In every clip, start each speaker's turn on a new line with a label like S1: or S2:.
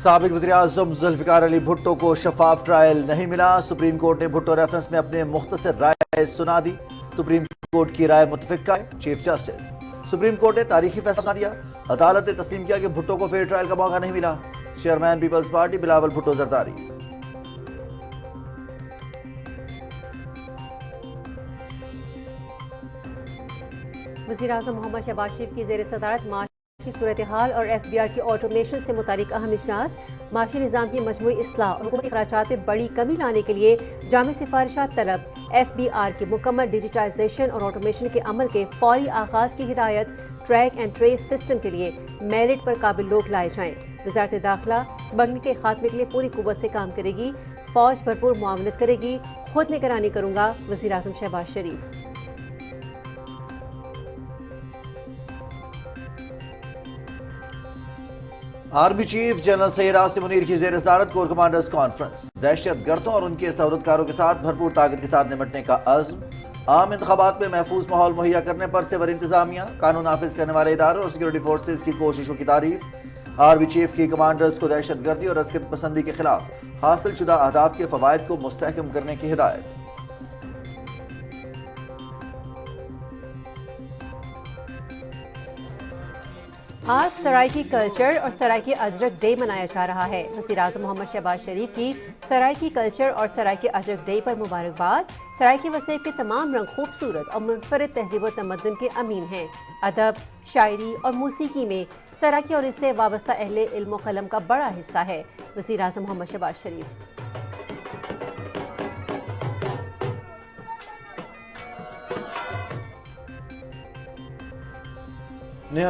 S1: سابق وزیراعظم ذوالفقار علی بھٹو کو شفاف ٹرائل نہیں ملا، سپریم کورٹ نے بھٹو ریفرنس میں اپنے مختصر رائے سنا دی۔ سپریم کورٹ کی رائے متفق ہے چیف جسٹس۔ سپریم کورٹ نے تاریخی فیصلہ سنا دیا، عدالت نے تسلیم کیا کہ بھٹو کو فیئر ٹرائل کا موقع نہیں ملا۔ چیئرمین پیپلز پارٹی بلاول بھٹو زرداری۔
S2: وزیراعظم محمد شہباز شریف کی زیر صدارت معاشی صورتحال اور ایف بی آر کی آٹومیشن سے متعلق اہم اجلاس، معاشی نظام کی مجموعی اصلاح اور حکومتی اخراجات میں بڑی کمی لانے کے لیے جامع سفارشات طلب، ایف بی آر کی مکمل ڈیجیٹائزیشن اور آٹومیشن کے عمل کے فوری آغاز کی ہدایت، ٹریک اینڈ ٹریس سسٹم کے لیے میرٹ پر قابل لوگ لائے جائیں۔ وزارت داخلہ اسمگلنگ کے خاتمے کے لیے پوری قوت سے کام کرے گی، فوج بھرپور معاونت کرے گی، خود نگرانی کروں گا، وزیراعظم شہباز شریف۔
S1: Army chief general Syed Asim Munir کی زیر صدارت کور کمانڈرز کانفرنس، دہشت گردوں اور ان کے سہولتکاروں کے ساتھ بھرپور طاقت کے ساتھ نمٹنے کا عزم، عام انتخابات میں محفوظ ماحول مہیا کرنے پر سول انتظامیہ، قانون نافذ کرنے والے اداروں اور سیکورٹی فورسز کی کوششوں کی تعریف۔ آرمی چیف کی کمانڈرز کو دہشت گردی اور عسکریت پسندی کے خلاف حاصل شدہ اہداف کے فوائد کو مستحکم کرنے کی ہدایت۔
S2: آج سرائکی کلچر اور سرائکی اجرک ڈے منایا جا رہا ہے۔ وزیراعظم محمد شہباز شریف کی سرائکی کلچر اور سرائکی اجرک ڈے پر مبارکباد۔ سرائکی وسیب کے تمام رنگ خوبصورت اور منفرد تہذیب و تمدن کے امین ہیں۔ ادب، شاعری اور موسیقی میں سرائکی اور اس سے وابستہ اہل علم و قلم کا بڑا حصہ ہے۔ وزیراعظم محمد شہباز شریف۔
S1: نہت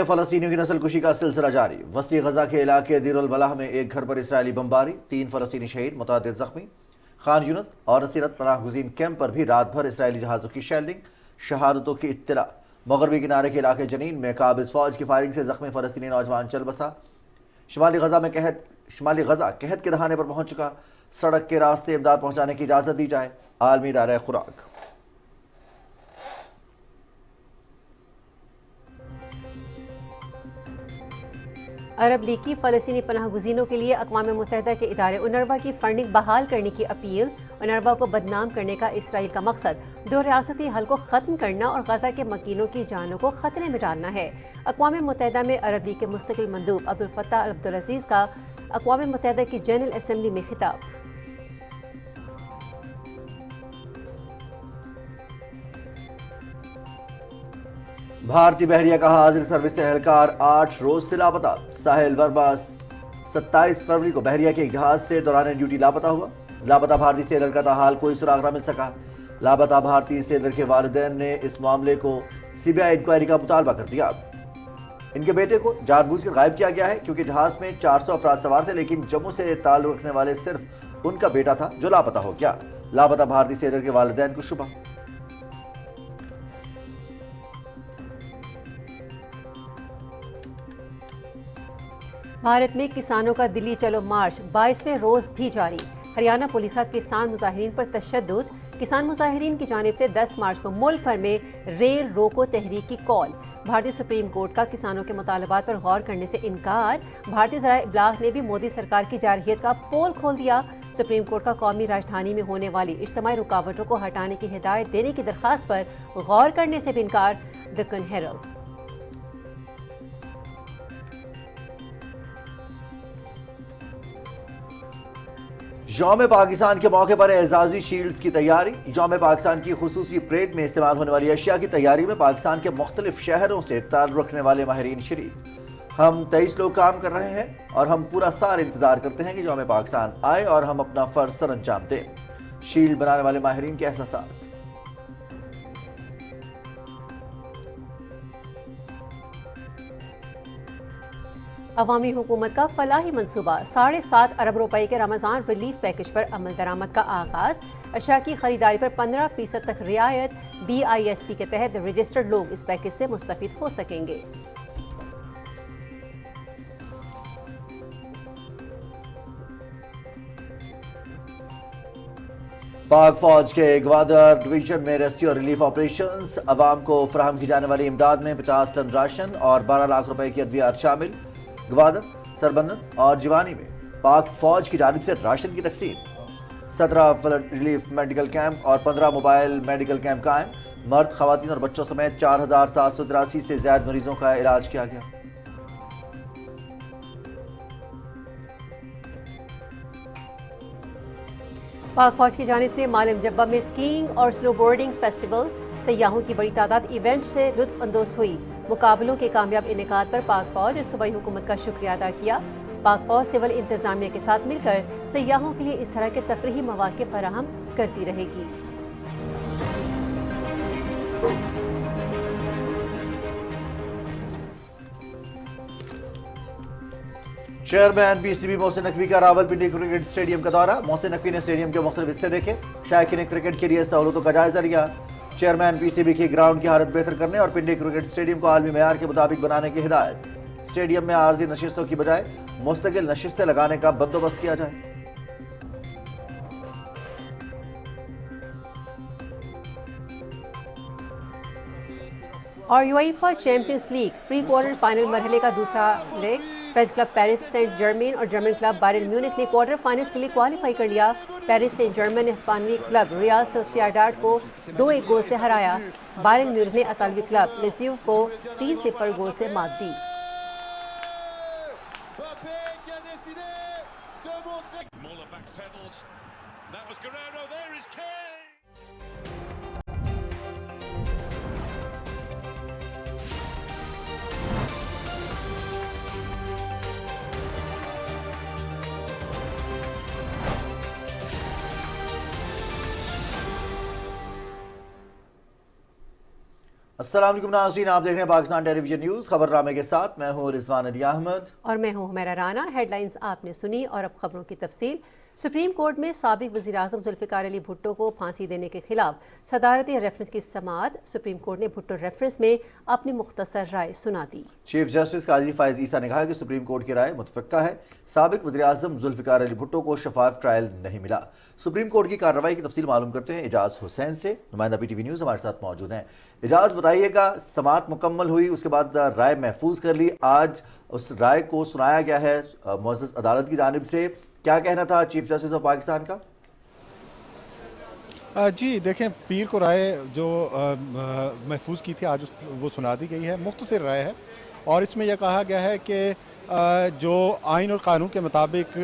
S1: فلسطینیوں کی نسل کشی کا سلسلہ جاری، وسطی غزہ کے علاقے دیر البلح میں ایک گھر پر اسرائیلی بمباری، 3 فلسطینی شہید، متعدد زخمی۔ خان یونس اور نصیرت پناہ گزین کیمپ پر بھی رات بھر اسرائیلی جہازوں کی شیلنگ، شہادتوں کی اطلاع۔ مغربی کنارے کے علاقے جنین میں قابض فوج کی فائرنگ سے زخمی فلسطینی نوجوان چل بسا۔ شمالی غزہ قحط کے دہانے پر پہنچ چکا، سڑک کے راستے امداد پہنچانے کی اجازت دی جائے، عالمی ادارہ خوراک۔
S2: عرب لیگ کی فلسطینی پناہ گزینوں کے لیے اقوام متحدہ کے ادارے اونروا کی فنڈنگ بحال کرنے کی اپیل۔ اونروا کو بدنام کرنے کا اسرائیل کا مقصد 2 ریاستی حل کو ختم کرنا اور غزہ کے مکینوں کی جانوں کو خطرے میں ڈالنا ہے۔ اقوام متحدہ میں عرب لیگ کے مستقل مندوب عبدالفتاح عبدالعزیز کا اقوام متحدہ کی جنرل اسمبلی میں خطاب۔
S1: بھارتی بحریہ کا حاضر سروس سے اہلکار 8 روز سے لاپتہ، ساحل ورما 27 فروری کو بحریہ کے ایک جہاز سے دوران ڈیوٹی لاپتہ ہوا۔ لاپتہ بھارتی سیلر کا تاحال کوئی سراغ نہ مل سکا۔ لاپتہ بھارتی سیلر کے والدین نے اس معاملے کو CBI انکوائری کا مطالبہ کر دیا۔ ان کے بیٹے کو جان بوجھ کر غائب کیا گیا ہے کیونکہ جہاز میں 400 افراد سوار تھے، لیکن جموں سے تعلق رکھنے والے صرف ان کا بیٹا تھا جو لاپتہ ہو گیا۔ لاپتہ بھارتی سیلر کے والدین کو شبہ۔
S2: بھارت میں کسانوں کا دلی چلو مارچ 22ویں روز بھی جاری۔ ہریانہ پولیس کا کسان مظاہرین پر تشدد، کسان مظاہرین کی جانب سے 10 مارچ کو ملک بھر میں ریل روکو تحریک کی کال۔ بھارتی سپریم کورٹ کا کسانوں کے مطالبات پر غور کرنے سے انکار۔ بھارتی ذرائع ابلاغ نے بھی مودی سرکار کی جارحیت کا پول کھول دیا۔ سپریم کورٹ کا قومی راجدھانی میں ہونے والی اجتماعی رکاوٹوں کو ہٹانے کی ہدایت دینے کی درخواست پر غور کرنے سے بھی انکار۔ دکن ہیرالڈ۔
S1: یوم پاکستان کے موقع پر اعزازی شیلڈز کی تیاری۔ یوم پاکستان کی خصوصی پریڈ میں استعمال ہونے والی اشیاء کی تیاری میں پاکستان کے مختلف شہروں سے تعلق رکھنے والے ماہرین شریک۔ ہم 23 لوگ کام کر رہے ہیں اور ہم پورا سال انتظار کرتے ہیں کہ یوم پاکستان آئے اور ہم اپنا فرض سر انجام دیں۔ شیلڈ بنانے والے ماہرین کے احساسات۔
S2: عوامی حکومت کا فلاحی منصوبہ 7.5 ارب روپے کے رمضان ریلیف پیکج پر عمل درآمد کا آغاز، اشیاء کی خریداری پر 15% تک رعایت، BISP کے تحت رجسٹرڈ لوگ اس پیکج سے مستفید ہو سکیں گے۔
S1: پاک فوج کے گوادر ڈویژن میں ریسکیو اور ریلیف آپریشنز، عوام کو فراہم کی جانے والی امداد میں 50 ٹن راشن اور 12 لاکھ روپے کی ادویات شامل۔ گوادر، سربندن اور جیوانی میں پاک فوج کی جانب سے راشن کی تقسیم، 17 فلڈ ریلیف میڈیکل کیمپ اور 15 موبائل میڈیکل کیمپ قائم، مرد، خواتین اور بچوں سمیت 4783 سے زائد مریضوں کا علاج کیا گیا۔
S2: پاک فوج کی جانب سے مالم جبہ میں اسکیئنگ اور سنو بورڈنگ فیسٹیول، سیاحوں کی بڑی تعداد ایونٹ سے لطف اندوز ہوئی۔ مقابلوں کے کامیاب انعقاد پر پاک فوج اور صوبائی حکومت کا شکریہ ادا کیا۔ پاک فوج سول انتظامیہ کے ساتھ مل کر سیاحوں کے لیے اس طرح کے تفریحی مواقع فراہم کرتی رہے گی۔
S1: چیئرمین PCB محسن نقوی کا راولپنڈی کرکٹ اسٹیڈیم کا دورہ، محسن نقوی نے اسٹیڈیم کے مختلف حصے دیکھے، شائقین کرکٹ کے لیے سہولتوں کا جائزہ لیا۔ چیئرمین PCB کی گراؤنڈ کی حالت بہتر کرنے اور پنڈی کرکٹ اسٹیڈیم کو عالمی معیار کے مطابق بنانے کی ہدایت، اسٹیڈیم میں عارضی نشستوں کی بجائے مستقل نشستیں لگانے کا بندوبست کیا جائے۔
S2: اور UEFA Champions League pre quarter final مرحلے کا دوسرا leg, French club Paris Saint Germain اور جرمن کلب بائرن میونخ نے کوارٹر فائنلز کے لیے کوالیفائی کر لیا۔ پیرس سینٹ جرمن نے ہسپانوی کلب ریال سوسیڈاد کو 2-1 گول سے ہرایا۔ بائرن میونخ نے اطالوی کلب لیزیو کو 3-0 گول سے مات دی۔
S1: السلام علیکم ناظرین، آپ دیکھ رہے ہیں پاکستان ٹیلی ویژن نیوز، خبر نامے کے ساتھ میں ہوں رضوان علی احمد
S2: اور میں ہوں حمیرہ رانا۔ ہیڈ لائنز آپ نے سنی اور اب خبروں کی تفصیل۔ سپریم کورٹ میں سابق وزیر اعظم ذوالفقار علی بھٹو کو پھانسی دینے کے خلاف صدارتی ریفرنس کی سماعت، سپریم کورٹ نے بھٹو ریفرنس میں اپنی مختصر رائے سنا دی۔
S1: چیف جسٹس قاضی فائز عیسیٰ نے کہا کہ سپریم کورٹ کی رائے متفقہ ہے، سابق وزیر اعظم ذوالفقار علی بھٹو کو شفاف ٹرائل نہیں ملا۔ سپریم کورٹ کی کارروائی کی تفصیل معلوم کرتے ہیں اعجاز حسین سے، نمائندہ PTV نیوز ہمارے ساتھ موجود ہیں۔ اعجاز، بتائیے گا، سماعت مکمل ہوئی، اس کے بعد رائے محفوظ کر لی، آج اس رائے کو سنایا گیا ہے معزز عدالت کی جانب سے، کیا کہنا تھا چیف جسٹس آف پاکستان کا؟
S3: جی دیکھیں، پیر کو رائے جو محفوظ کی تھی آج وہ سنا دی گئی ہے، مختصر رائے ہے، اور اس میں یہ کہا گیا ہے کہ جو آئین اور قانون کے مطابق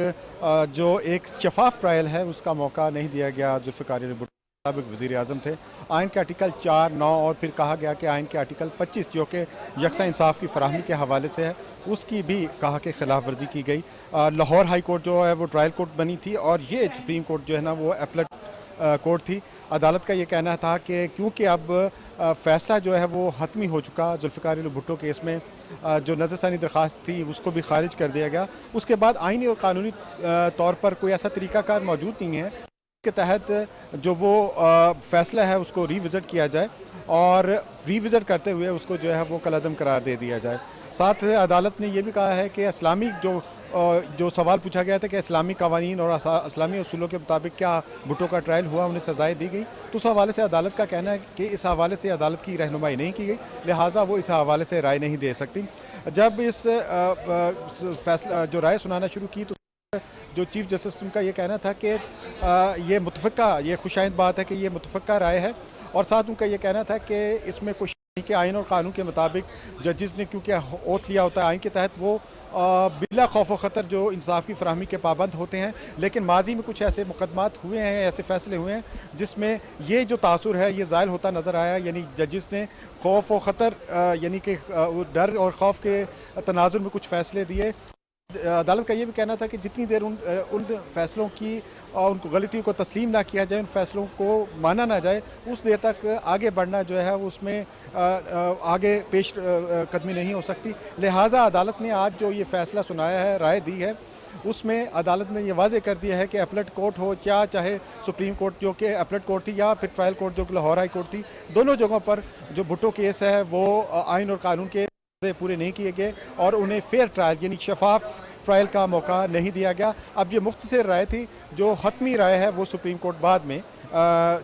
S3: جو ایک شفاف ٹرائل ہے اس کا موقع نہیں دیا گیا ذوالفقار علی بھٹو، سابق وزیر اعظم تھے۔ آئین کے آرٹیکل 4، 9 اور پھر کہا گیا کہ آئین کے آرٹیکل 25 جو کہ یکساں انصاف کی فراہمی کے حوالے سے ہے، اس کی بھی کہا کہ خلاف ورزی کی گئی۔ لاہور ہائی کورٹ جو ہے وہ ٹرائل کورٹ بنی تھی اور یہ سپریم کورٹ جو ہے نا وہ اپیلٹ کورٹ تھی۔ عدالت کا یہ کہنا تھا کہ کیونکہ اب فیصلہ جو ہے وہ حتمی ہو چکا ذوالفقار علی بھٹو کیس میں، جو نظر ثانی درخواست تھی اس کو بھی خارج کر دیا گیا، اس کے بعد آئینی اور قانونی طور پر کوئی ایسا طریقہ کار موجود نہیں ہے کے تحت جو وہ فیصلہ ہے اس کو ری وزٹ کیا جائے اور ری وزٹ کرتے ہوئے اس کو جو ہے وہ کالعدم قرار دے دیا جائے۔ ساتھ عدالت نے یہ بھی کہا ہے کہ اسلامی جو سوال پوچھا گیا تھا کہ اسلامی قوانین اور اسلامی اصولوں کے مطابق کیا بھٹو کا ٹرائل ہوا، انہیں سزائیں دی گئی، تو اس حوالے سے عدالت کا کہنا ہے کہ اس حوالے سے عدالت کی رہنمائی نہیں کی گئی، لہٰذا وہ اس حوالے سے رائے نہیں دے سکتی۔ جب اس فیصلہ جو رائے سنانا شروع کی تو جو چیف جسٹس ان کا یہ کہنا تھا کہ یہ خوش آئند بات ہے کہ یہ متفقہ رائے ہے، اور ساتھ ان کا یہ کہنا تھا کہ اس میں کچھ نہیں کہ آئین اور قانون کے مطابق ججز نے کیونکہ اوتھ لیا ہوتا ہے آئین کے تحت، وہ بلا خوف و خطر جو انصاف کی فراہمی کے پابند ہوتے ہیں، لیکن ماضی میں کچھ ایسے مقدمات ہوئے ہیں، ایسے فیصلے ہوئے ہیں جس میں یہ جو تاثر ہے یہ زائل ہوتا نظر آیا، یعنی ججز نے خوف و خطر یعنی کہ ڈر اور خوف کے تناظر میں کچھ فیصلے دیے अदालत का ये भी कहना था कि जितनी देर उन फैसलों की उनको गलतियों को तस्लीम ना किया जाए, उन फैसलों को माना ना जाए, उस देर तक आगे बढ़ना जो है उसमें आगे पेश कदमी नहीं हो सकती। लिहाजा अदालत ने आज जो ये फैसला सुनाया है, राय दी है, उसमें अदालत ने ये वाज़े कर दिया है कि अपलेट कोर्ट हो या चाहे सुप्रीम कोर्ट जो कि अपलेट कोर्ट थी या फिर ट्रायल कोर्ट जो कि लाहौर हाई कोर्ट थी, दोनों जगहों पर जो भुट्टो केस है वो आइन और कानून के पूरे नहीं किए गए और उन्हें फेयर ट्रायल यानी शफाफ ट्रायल का मौका नहीं दिया गया। अब ये मुख्तसर राय थी, जो हतमी राय है वो सुप्रीम कोर्ट बाद में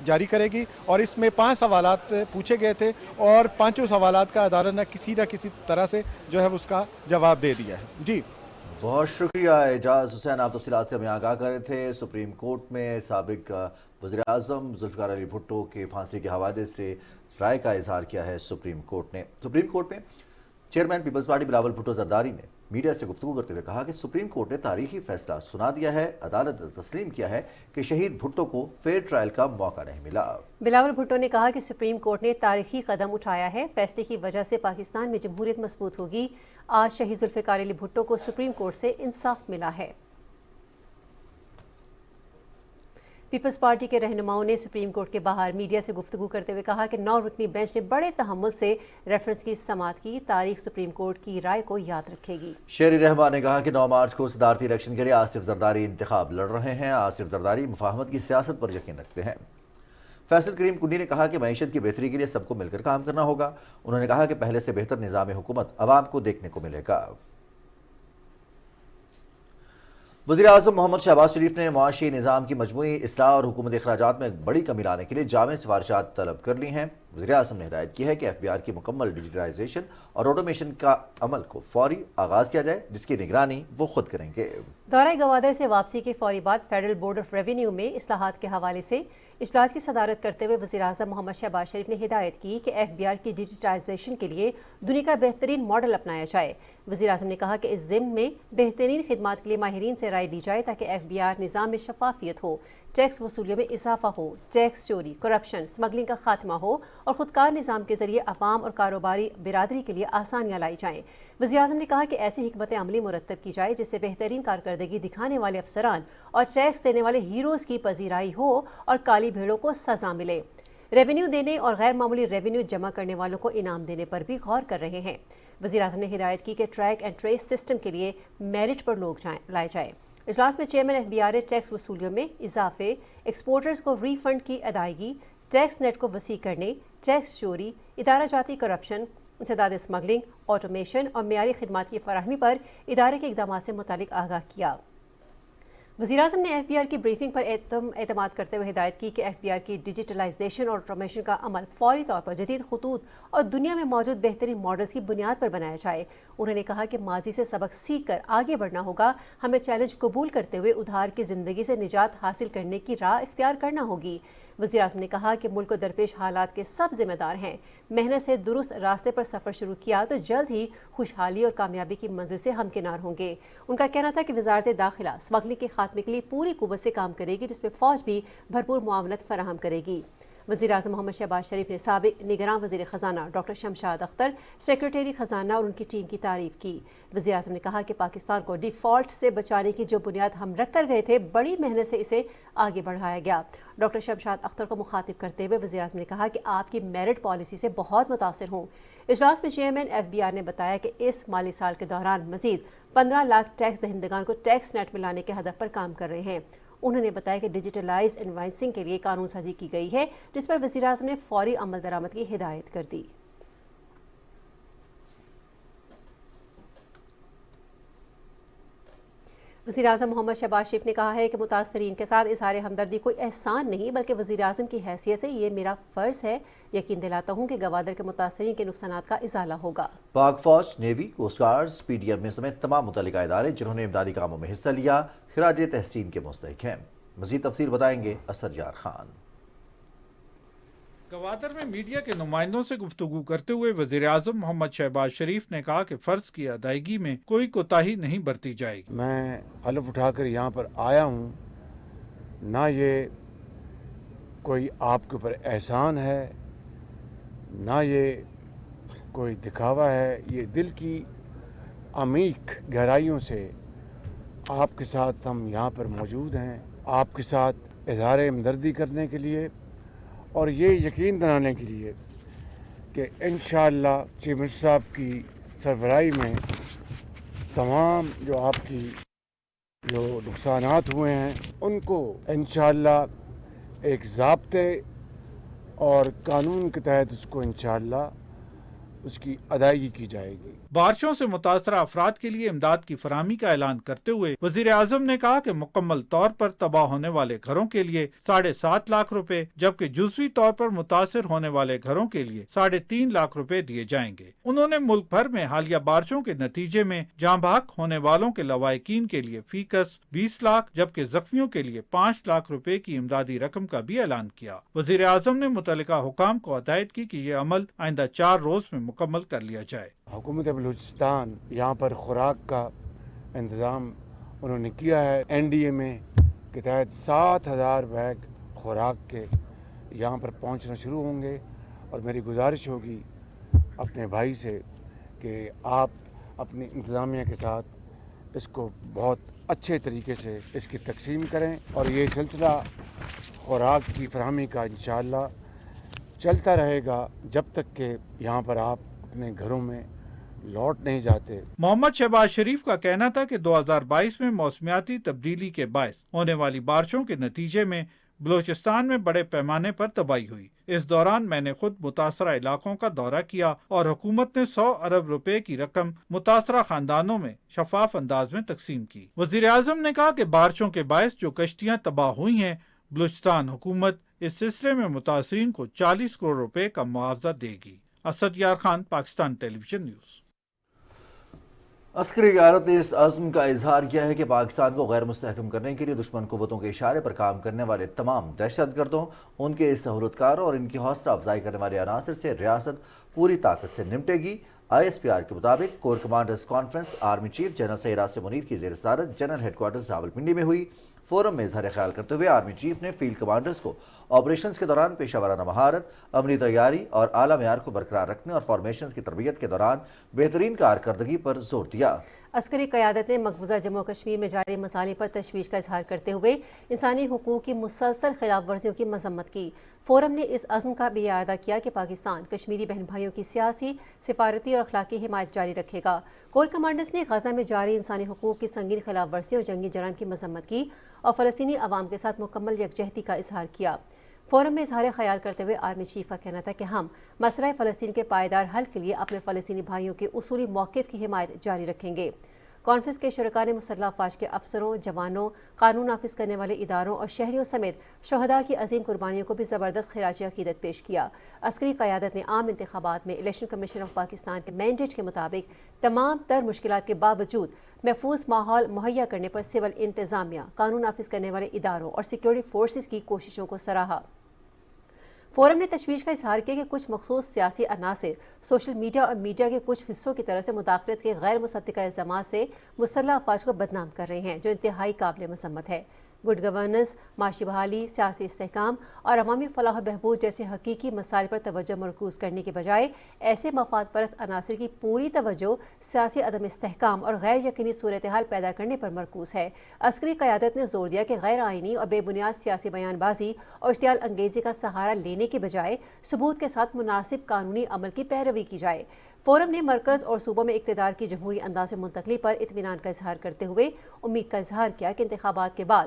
S3: जारी करेगी और इसमें 5 सवालात पूछे गए थे और 5 सवालात का अदालत ने किसी न किसी तरह से जो है उसका जवाब दे दिया है। जी
S1: बहुत शुक्रिया एजाज हुसैन, आप तफसीलात से हमें आगाह कर रहे थे। सुप्रीम कोर्ट में साबिक वज़ीर आज़म जुल्फ़िकार अली भुट्टो के फांसी के हवाले से राय का इजहार किया है सुप्रीम कोर्ट ने। सुप्रीम कोर्ट में चेयरमैन पीपल्स पार्टी बिलावल भुट्टो जरदारी ने मीडिया से गुफ्तगू करते हुए कहा कि सुप्रीम कोर्ट ने तारीखी फैसला सुना दिया है। अदालत ने तस्लीम किया है कि शहीद भुट्टो को फेयर ट्रायल का मौका नहीं मिला।
S2: बिलावल भुट्टो ने कहा कि सुप्रीम कोर्ट ने तारीखी कदम उठाया है। फैसले की वजह से पाकिस्तान में जमहूरियत मजबूत होगी। आज शहीद जुल्फ़िकार अली भुट्टो को सुप्रीम कोर्ट से इंसाफ मिला है। पीपल्स पार्टी के रहनुमाओं ने सुप्रीम कोर्ट के बाहर मीडिया से गुफ्तगू करते हुए कहा कि 9 रुकनी बेंच ने बड़े तहम्मुल से रेफरेंस की समाअत की। तारीख सुप्रीम कोर्ट की राय को याद रखेगी।
S1: शेरी रहमान ने कहा कि 9 मार्च को सदारती इलेक्शन के लिए आसिफ जरदारी इंतखाब लड़ रहे हैं। आसिफ जरदारी मुफाहमत की सियासत पर यकीन रखते हैं। फैसल करीम कुंडी ने कहा कि मईशत की बेहतरी के लिए सबको मिलकर काम करना होगा। उन्होंने कहा कि पहले से बेहतर निज़ाम हुकूमत अवाम को देखने को मिलेगा। वज़ीर आज़म मोहम्मद शहबाज शरीफ ने मुआशी निज़ाम की मजमूई इस्लाह और हुकूमती अखराजात में बड़ी कमी लाने के लिए जामे सिफारिशात तलब कर ली हैं। वज़ीर आज़म ने हिदायत की है कि FBR की मुकम्मल डिजिटलाइजेशन और ऑटोमेशन का अमल को फौरी आगाज़ किया जाए, जिसकी निगरानी वो खुद करेंगे।
S2: दौरा गवादर से वापसी के फौरी बाद फेडरल बोर्ड ऑफ रेवेन्यू में इस्लाहात के हवाले से इजलास की सदारत करते हुए वज़ीर आज़म मोहम्मद शहबाज शरीफ ने हिदायत की कि FBR की डिजिटाइजेशन के लिए दुनिया का बेहतरीन मॉडल अपनाया जाए। वज़ीर आज़म ने कहा कि इस ज़िम्न में बेहतरीन खिदमात के लिए माहिरीन से राय ली जाए ताकि FBR निज़ाम में शफाफियत हो, टैक्स वसूलियों में इजाफा हो, टैक्स चोरी, करप्शन, स्मगलिंग का खात्मा हो और खुदकार निज़ाम के जरिए अवाम और कारोबारी बिरादरी के लिए आसानियाँ लाई जाएँ। वज़ीर आज़म ने कहा कि ऐसी हिकमत अमली मुरतब की जाए जिससे बेहतरीन कारकर्दगी दिखाने वाले अफसरान और टैक्स देने वाले हीरोज़ की पजीराई हो और काली भेड़ों को सज़ा मिले। रेवेन्यू देने और गैर मामूली रेवेन्यू जमा करने वालों को इनाम देने पर भी गौर कर रहे हैं। वज़ीर आज़म ने हिदायत की कि ट्रैक एंड ट्रेस सिस्टम के लिए मेरिट पर लोग लाए जाए। इजलास में चेयरमैन FBR टैक्स वसूलियों में इजाफे, एक्सपोर्टर्स को रीफंड की अदायगी, टैक्स नेट को वसी करने, टैक्स चोरी, इदारा जाती करप्शन, इंसदाद स्मगलिंग, ऑटोमेशन और मेयारी खिदमात की फराहमी पर इदारे के इक़दाम से मुतालिक आगाह किया। वज़ीर आज़म ने FBR की ब्रीफिंग पर एतमाद करते हुए हिदायत की कि FBR की डिजिटलाइजेशन और ऑटोमेशन का अमल फौरी तौर पर जदीद खतूत और दुनिया में मौजूद बेहतरीन मॉडल्स की बुनियाद पर बनाया जाए। उन्होंने कहा कि माजी से सबक सीख कर आगे बढ़ना होगा। हमें चैलेंज कबूल करते हुए उधार की ज़िंदगी से निजात हासिल करने की राह इख्तियार करना होगी। वज़ीर आज़म ने कहा कि मुल्क को दरपेश हालात के सब जिम्मेदार हैं। मेहनत से दुरुस्त रास्ते पर सफ़र शुरू किया तो जल्द ही खुशहाली और कामयाबी की मंजिल से हमकिनार होंगे। उनका कहना था कि वज़ारत दाखिला स्मगलिंग के खात्मे के लिए पूरी कुव्वत से काम करेगी, जिसमें फ़ौज भी भरपूर मुआवनत फराहम करेगी। वज़ीर आज़म मोहम्मद शहबाज शरीफ ने साबिक़ निगरान वज़ीर ख़जाना डॉक्टर शमशाद अख्तर, सेक्रेटरी ख़जाना और उनकी टीम की तारीफ़ की। वज़ीर आज़म ने कहा कि पाकिस्तान को डिफ़ॉल्ट से बचाने की जो बुनियाद हम रख कर गए थे, बड़ी मेहनत से इसे आगे बढ़ाया गया। डॉक्टर शमशाद अख्तर को मुखातिब करते हुए वज़ीर आज़म ने कहा कि आपकी मेरिट पॉलिसी से बहुत मुतासिर हूँ। इजलास में चेयरमैन FBR ने बताया कि इस माली साल के दौरान मज़ीद 15 लाख टैक्स दहिंदगान को टैक्स नेट में लाने के हदफ पर काम कर रहे हैं। उन्होंने बताया कि डिजिटलाइज इनवाइसिंग के लिए कानून साजी की गई है, जिस पर वज़ीर आज़म ने फौरी अमल दरामद की हिदायत कर दी। वज़ीर आज़म मोहम्मद शहबाज शरीफ ने कहा है कि मुतासरीन के साथ इज़हार हमदर्दी कोई एहसान नहीं बल्कि वज़ीर आज़म की हैसियत से ये मेरा फ़र्ज़ है। यकीन दिलाता हूँ कि गवादर के मुतासरीन के नुकसानात का इज़ाला होगा।
S1: पाक फौज, नेवी, कोस्ट गार्ड्स, PDM में समेत तमाम मुतल्लिका इदारे जिन्होंने इमदादी कामों में हिस्सा लिया, खिराज तहसीन के मुस्तहिक हैं। मज़ीद तफसील बताएंगे असरयार खान।
S4: गवादर में मीडिया के नुमाइंदों से गुफ्तगू करते हुए वज़ीर आज़म मोहम्मद शहबाज शरीफ ने कहा कि फ़र्ज की अदायगी में कोई कोताही नहीं बरती जाएगी।
S5: मैं हलफ उठाकर यहाँ पर आया हूँ, ना ये कोई आपके ऊपर एहसान है, ना ये कोई दिखावा है, ये दिल की अमीक गहराइयों से آپ کے ساتھ ہم یہاں پر موجود ہیں، آپ کے ساتھ اظہار ہمدردی کرنے کے لیے اور یہ یقین دلانے کے لیے کہ انشاءاللہ چیف منسٹر صاحب کی سربراہی میں تمام جو آپ کی جو نقصانات ہوئے ہیں ان کو انشاءاللہ ایک ضابطے اور قانون کے تحت اس کو انشاءاللہ اس کی ادائیگی کی جائے گی۔
S4: بارشوں سے متاثرہ افراد کے لیے امداد کی فراہمی کا اعلان کرتے ہوئے وزیر اعظم نے کہا کہ مکمل طور پر تباہ ہونے والے گھروں کے لیے 7.5 لاکھ روپے جبکہ جزوی طور پر متاثر ہونے والے گھروں کے لیے 3.5 لاکھ روپے دیے جائیں گے۔ انہوں نے ملک بھر میں حالیہ بارشوں کے نتیجے میں جاں بحق ہونے والوں کے لواحقین کے لیے فی کس 20 لاکھ جبکہ زخمیوں کے لیے 5 لاکھ روپے کی امدادی رقم کا بھی اعلان کیا۔ وزیر اعظم نے متعلقہ حکام کو ہدایت کی کہ یہ عمل آئندہ 4 روز میں مکمل کر لیا جائے۔
S5: حکومت بلوچستان یہاں پر خوراک کا انتظام انہوں نے کیا ہے۔ NDMA کے تحت 7,000 بیگ خوراک کے یہاں پر پہنچنا شروع ہوں گے، اور میری گزارش ہوگی اپنے بھائی سے کہ آپ اپنی انتظامیہ کے ساتھ اس کو بہت اچھے طریقے سے اس کی تقسیم کریں، اور یہ سلسلہ خوراک کی فراہمی کا انشاءاللہ چلتا رہے گا جب تک کہ یہاں پر آپ اپنے گھروں میں لوٹ نہیں جاتے۔
S4: محمد شہباز شریف کا کہنا تھا کہ 2022 میں موسمیاتی تبدیلی کے باعث ہونے والی بارشوں کے نتیجے میں بلوچستان میں بڑے پیمانے پر تباہی ہوئی۔ اس دوران میں نے خود متاثرہ علاقوں کا دورہ کیا اور حکومت نے 100 ارب روپے کی رقم متاثرہ خاندانوں میں شفاف انداز میں تقسیم کی۔ وزیر اعظم نے کہا کہ بارشوں کے باعث جو کشتیاں تباہ ہوئی ہیں، بلوچستان حکومت اس سلسلے میں متاثرین کو 40 کروڑ روپے کا معاوضہ دے گی۔ اسد یار خان، پاکستان ٹیلی ویژن نیوز۔
S1: عسکری قیادت نے اس عزم کا اظہار کیا ہے کہ پاکستان کو غیر مستحکم کرنے کے لیے دشمن قوتوں کے اشارے پر کام کرنے والے تمام دہشت گردوں، ان کے سہولت کاروں اور ان کی حوصلہ افزائی کرنے والے عناصر سے ریاست پوری طاقت سے نمٹے گی۔ ISPR کے مطابق corps commanders conference army chief general Syed Asif Munir کی زیر صدارت جنرل ہیڈ کوارٹرز راولپنڈی میں ہوئی۔ فورم میں اظہار خیال کرتے ہوئے آرمی چیف نے فیلڈ کمانڈرز کو آپریشنز کے دوران پیشہ ورانہ مہارت، عملی تیاری اور اعلیٰ معیار کو برقرار رکھنے اور فارمیشنز کی تربیت کے دوران بہترین کارکردگی پر زور دیا۔
S2: عسکری قیادت نے مقبوضہ جموں کشمیر میں جاری مسائل پر تشویش کا اظہار کرتے ہوئے انسانی حقوق کی مسلسل خلاف ورزیوں کی مذمت کی۔ فورم نے اس عزم کا بھی اعادہ کیا کہ پاکستان کشمیری بہن بھائیوں کی سیاسی، سفارتی اور اخلاقی حمایت جاری رکھے گا۔ کور کمانڈرز نے غزہ میں جاری انسانی حقوق کی سنگین خلاف ورزیوں اور جنگی جرائم کی مذمت کی اور فلسطینی عوام کے ساتھ مکمل یکجہتی کا اظہار کیا۔ فورم میں اظہار خیال کرتے ہوئے آرمی چیف کا کہنا تھا کہ ہم مسئلہ فلسطین کے پائیدار حل کے لیے اپنے فلسطینی بھائیوں کے اصولی موقف کی حمایت جاری رکھیں گے۔ کانفرنس کے شرکاء نے مسلح افواج کے افسروں، جوانوں، قانون نافذ کرنے والے اداروں اور شہریوں سمیت شہداء کی عظیم قربانیوں کو بھی زبردست خراج عقیدت پیش کیا۔ عسکری قیادت نے عام انتخابات میں الیکشن کمیشن آف پاکستان کے مینڈیٹ کے مطابق تمام تر مشکلات کے باوجود محفوظ ماحول مہیا کرنے پر سول انتظامیہ، قانون نافذ کرنے والے اداروں اور سیکیورٹی فورسز کی کوششوں کو سراہا۔ فورم نے تشویش کا اظہار کیا کہ کچھ مخصوص سیاسی عناصر سوشل میڈیا اور میڈیا کے کچھ حصوں کی طرف سے مداخلت کے غیر مصدقہ الزامات سے مسلح افواج کو بدنام کر رہے ہیں، جو انتہائی قابل مذمت ہے۔ گڈ گورننس، معاشی بحالی، سیاسی استحکام اور عوامی فلاح و بہبود جیسے حقیقی مسائل پر توجہ مرکوز کرنے کے بجائے ایسے مفاد پرست عناصر کی پوری توجہ سیاسی عدم استحکام اور غیر یقینی صورتحال پیدا کرنے پر مرکوز ہے۔ عسکری قیادت نے زور دیا کہ غیر آئینی اور بے بنیاد سیاسی بیان بازی اور اشتعال انگیزی کا سہارا لینے کے بجائے ثبوت کے ساتھ مناسب قانونی عمل کی پیروی کی جائے۔ فورم نے مرکز اور صوبوں میں اقتدار کی جمہوری انداز منتقلی پر اطمینان کا اظہار کرتے ہوئے امید کا اظہار کیا کہ انتخابات کے بعد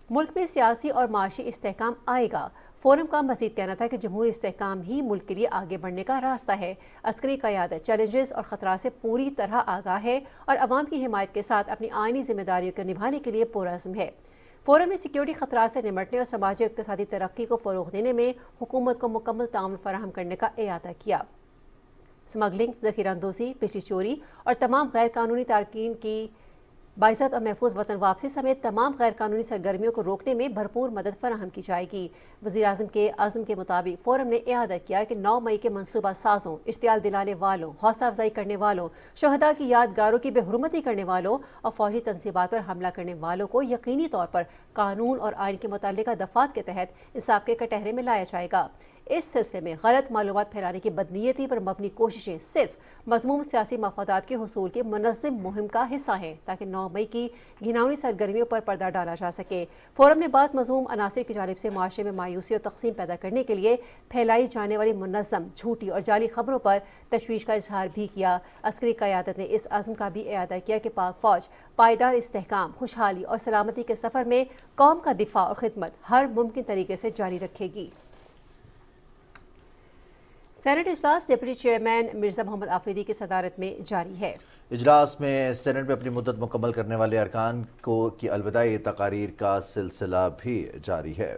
S2: ملک میں سیاسی اور معاشی استحکام آئے گا۔ فورم کا مزید کہنا تھا کہ جمہوری استحکام ہی ملک کے لیے آگے بڑھنے کا راستہ ہے۔ عسکری قیادت چیلنجز اور خطرات سے پوری طرح آگاہ ہے اور عوام کی حمایت کے ساتھ اپنی آئینی ذمہ داریوں کو نبھانے کے لیے پرعزم ہے۔ فورم نے سیکیورٹی خطرات سے نمٹنے اور سماجی اقتصادی ترقی کو فروغ دینے میں حکومت کو مکمل تعاون فراہم کرنے کا اعادہ کیا۔ سمگلنگ، ذخیرہ اندوزی، بجلی چوری اور تمام غیر قانونی تارکین کی باعزت اور محفوظ وطن واپسی سمیت تمام غیر قانونی سرگرمیوں کو روکنے میں بھرپور مدد فراہم کی جائے گی۔ وزیر اعظم کے عزم کے مطابق فورم نے اعادہ کیا کہ 9 مئی کے منصوبہ سازوں، اشتعال دلانے والوں، حوصلہ افزائی کرنے والوں، شہداء کی یادگاروں کی بے حرمتی کرنے والوں اور فوجی تنصیبات پر حملہ کرنے والوں کو یقینی طور پر قانون اور آئین کے متعلقہ دفعات کے تحت انصاف کے کٹہرے میں لایا جائے گا۔ इस सिलसिले में गलत मालूमात फैलाने की बदनीयती पर मबनी कोशिशें सिर्फ मज़मूम सियासी मफादात के हुसूल की मुनज़्ज़म मुहिम का हिस्सा हैं ताकि 9 मई की घिनौनी सरगर्मियों पर पर्दा डाला जा सके। फोरम ने बाज़ मज़मूम अनासिर की जानिब से माशरे में मायूसी और तक़सीम पैदा करने के लिए फैलाई जाने वाली मुनज़्ज़म झूठी और जाली खबरों पर तशवीश का इजहार भी किया। अस्करी क़यादत ने इस अज़्म का भी इआदा किया कि पाक फ़ौज पायदार इस्तेहकाम, खुशहाली और सलामती के सफ़र में कौम का दिफा और खिदमत हर मुमकिन तरीके से जारी रखेगी। सेनेट इजलास डिप्टी चेयरमैन मिर्ज़ा मोहम्मद आफरीदी की सदारत में जारी है।
S1: इजलास में सेनेट में अपनी मुद्दत मुकम्मल करने वाले अरकान को की अलविदाई तकारीर का सिलसिला भी जारी है।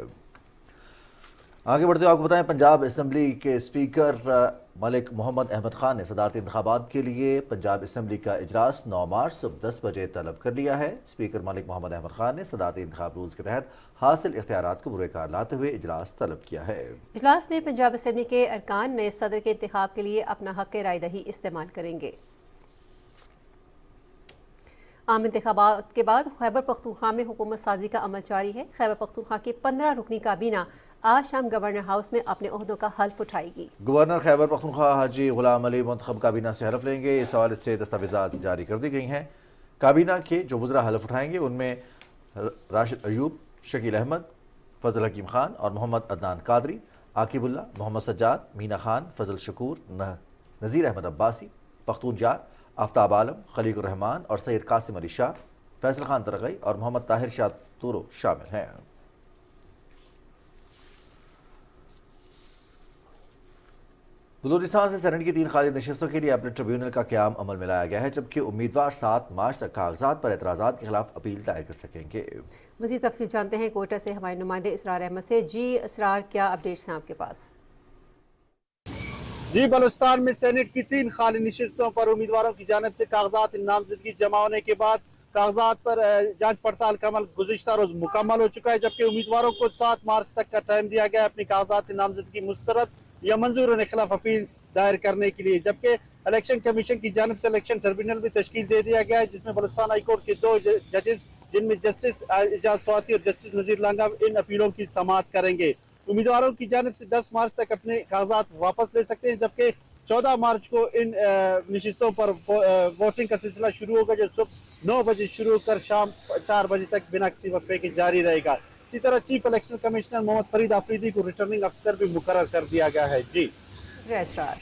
S1: आगे बढ़ते हुए आपको बताएं, पंजाब असम्बली के स्पीकर मलिक मोहम्मद अहमद खान ने सदारती इंतखाबात के लिए पंजाब असम्बली का इजलास 9 मार्च सुबह 10 बजे तलब कर लिया है। स्पीकर मलिक मोहम्मद अहमद खान ने सदारती इंतखाब रूल्स के तहत हासिल इख्तियारात को बुरेकार लाते हुए इजलास तलब किया है।
S2: इजलास में पंजाब असम्बली के अरकान नए सदर के इंतखाब के लिए अपना हक़ रायदही इस्तेमाल करेंगे। आम इंतखाबात के बाद खैबर पख्तूनख्वा में हुकूमत साजी का अमल जारी है। खैबर पख्तूनख्वा की 15 रुकनी काबीना आज शाम गवर्नर हाउस में अपने ओहदों का हल्फ उठाएगी।
S1: गवर्नर खैबर पख्तूनख्वा हाजी गुलाम अली मुंतखब काबीना से हल्फ लेंगे। इस हवाले से दस्तावेजात जारी कर दी गई हैं। काबीना के जो वज़रा हल्फ उठाएंगे उनमें राशिद अयूब, शकील अहमद, फजल हकीम खान और मोहम्मद अदनान कादरी, आकिबुल्ला, मोहम्मद सज्जाद, मीना खान, फजल शकूर, नज़ीर अहमद अब्बासी, पख्तून जार, आफ्ताब आलम, खलीकुर रहमान और सैयद कासिम अली शाह, फैसल खान तरगई और मोहम्मद ताहिर शाह तूरो शामिल हैं। बलूचिस्तान से सेनेट की 3 खाली नशस्तों के लिए अपने ट्रिब्यूनल का क़याम अमल में लाया गया है, जबकि उम्मीदवार 7 मार्च तक कागजात पर एतराज़ात के खिलाफ अपील दायर कर सकेंगे।
S2: मज़ीद तफसील जानते हैं कोटा से हमारे नुमाइंदे इसरार अहमद से। जी इसरार, क्या अपडेट्स हैं आपके पास?
S6: जी, बलूचिस्तान में सेनेट की 3 खाली नशस्तों पर उम्मीदवारों की जानिब से कागजात नामजदगी जमा होने के बाद कागजात पर जांच पड़ताल का अमल गुज़िश्ता रोज मुकम्मल हो चुका है, जबकि उम्मीदवारों को 7 मार्च तक का टाइम दिया गया है अपनी कागजात नामजदगी मुस्तरद या मंजूर होने के खिलाफ अपील दायर करने के लिए। जबकि इलेक्शन कमीशन की जानिब से इलेक्शन ट्रिब्यूनल भी तश्कील दे दिया गया है, जिसमें बलूचिस्तान हाई कोर्ट के 2 जजेस, जिनमें जस्टिस एजाज स्वाति और जस्टिस नजीर लांगा, इन अपीलों की समाअत करेंगे। उम्मीदवारों की जानिब से 10 मार्च तक अपने कागजात वापस ले सकते हैं, जबकि 14 मार्च को इन नशिस्तों पर वोटिंग का सिलसिला शुरू होगा, जो सुबह 9 बजे शुरू होकर शाम 4 बजे तक बिना किसी वक्फे के जारी रहेगा। इसी तरह chief election commissioner Mohammad Farid Afridi को रिटर्निंग अफसर भी मुकर्रर कर दिया गया है। जी
S2: रजिस्ट्रार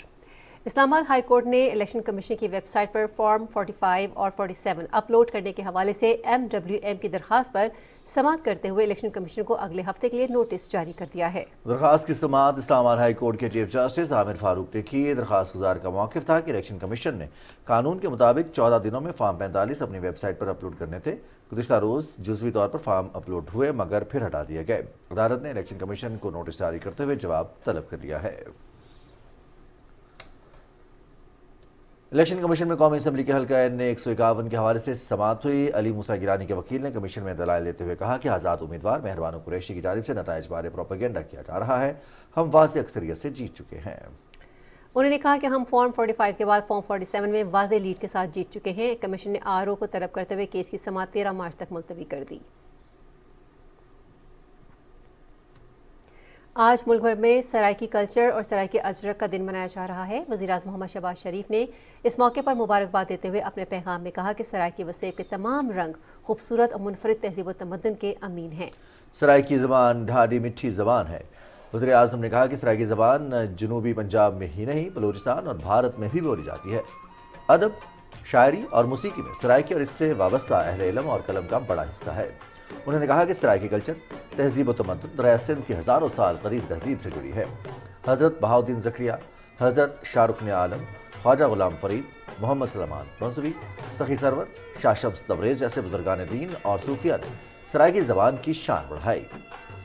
S2: इस्लामाबाद हाई कोर्ट ने इलेक्शन कमीशन की वेबसाइट पर फॉर्म 45 और 47 अपलोड करने के हवाले से MWM की दरखास्त पर समाअत करते हुए इलेक्शन कमीशन को अगले हफ्ते के लिए नोटिस जारी कर दिया है।
S1: दरखास्त की समाअत इस्लामाबाद हाई कोर्ट के चीफ जस्टिस आमिर फारूक ने की। दरखास्त गुजार का मौक़िफ़ था कि इलेक्शन कमीशन ने कानून के मुताबिक 14 दिनों में फॉर्म 45 अपनी वेबसाइट पर अपलोड करने थे। गुज़िश्ता रोज़ जुज़वी तौर पर फॉर्म अपलोड हुए मगर फिर हटा दिए गए। अदालत ने इलेक्शन कमीशन को नोटिस जारी करते हुए जवाब तलब कर लिया है। इलेक्शन कमीशन में कौमी असम्बली के हल्का N 151 के हवाले से समाअत हुई। अली मूसा गिलानी के वकील ने कमीशन में दलाइल देते हुए कहा कि आज़ाद उम्मीदवार मेहरबान कुरैशी की जानिब से नताइज बारे प्रोपेगेंडा किया जा रहा है। हम वाज़ेह अक्सरियत से जीत चुके हैं।
S2: उन्होंने कहा कि हम फॉर्म 45 के बाद फॉर्म 47 में वाज़ेह लीड के साथ जीत चुके हैं। कमीशन ने RO को तलब करते हुए केस की समाअत 13 मार्च तक मुलतवी कर दी। आज मुल्क भर में सराइकी कल्चर और सराइकी अजरक का दिन मनाया जा रहा है। वज़ीर-ए-आज़म मोहम्मद शहबाज शरीफ ने इस मौके पर मुबारकबाद देते हुए अपने पैगाम में कहा कि सराइकी वसेब के तमाम रंग खूबसूरत और मुनफरिद तहज़ीब व तमद्दुन के अमीन हैं।
S1: सराइकी ज़बान ढाडी मिठी ज़बान है। वज़ीर-ए-आज़म ने कहा कि सराइकी ज़बान जनूबी पंजाब में ही नहीं बलूचिस्तान और भारत में भी बोली जाती है। अदब, शायरी और मौसीकी में सराइकी और इससे वाबस्ता अहले इल्म और कलम का बड़ा हिस्सा है। उन्होंने कहा कि सराइकी कल्चर तहजीब व तमद्दुन दरिया सिंध की हज़ारों साल कदीम तहजीब से जुड़ी है। हज़रत बहाउद्दीन ज़करिया, हज़रत शाहरुख आलम, ख्वाजा गुलाम फरीद, मोहम्मद सलमान रज़वी, सखी सरवर, शाह शम्स तबरेज़ जैसे बुजुर्गान दीन और सूफिया ने सराइकी ज़बान की शान बढ़ाई।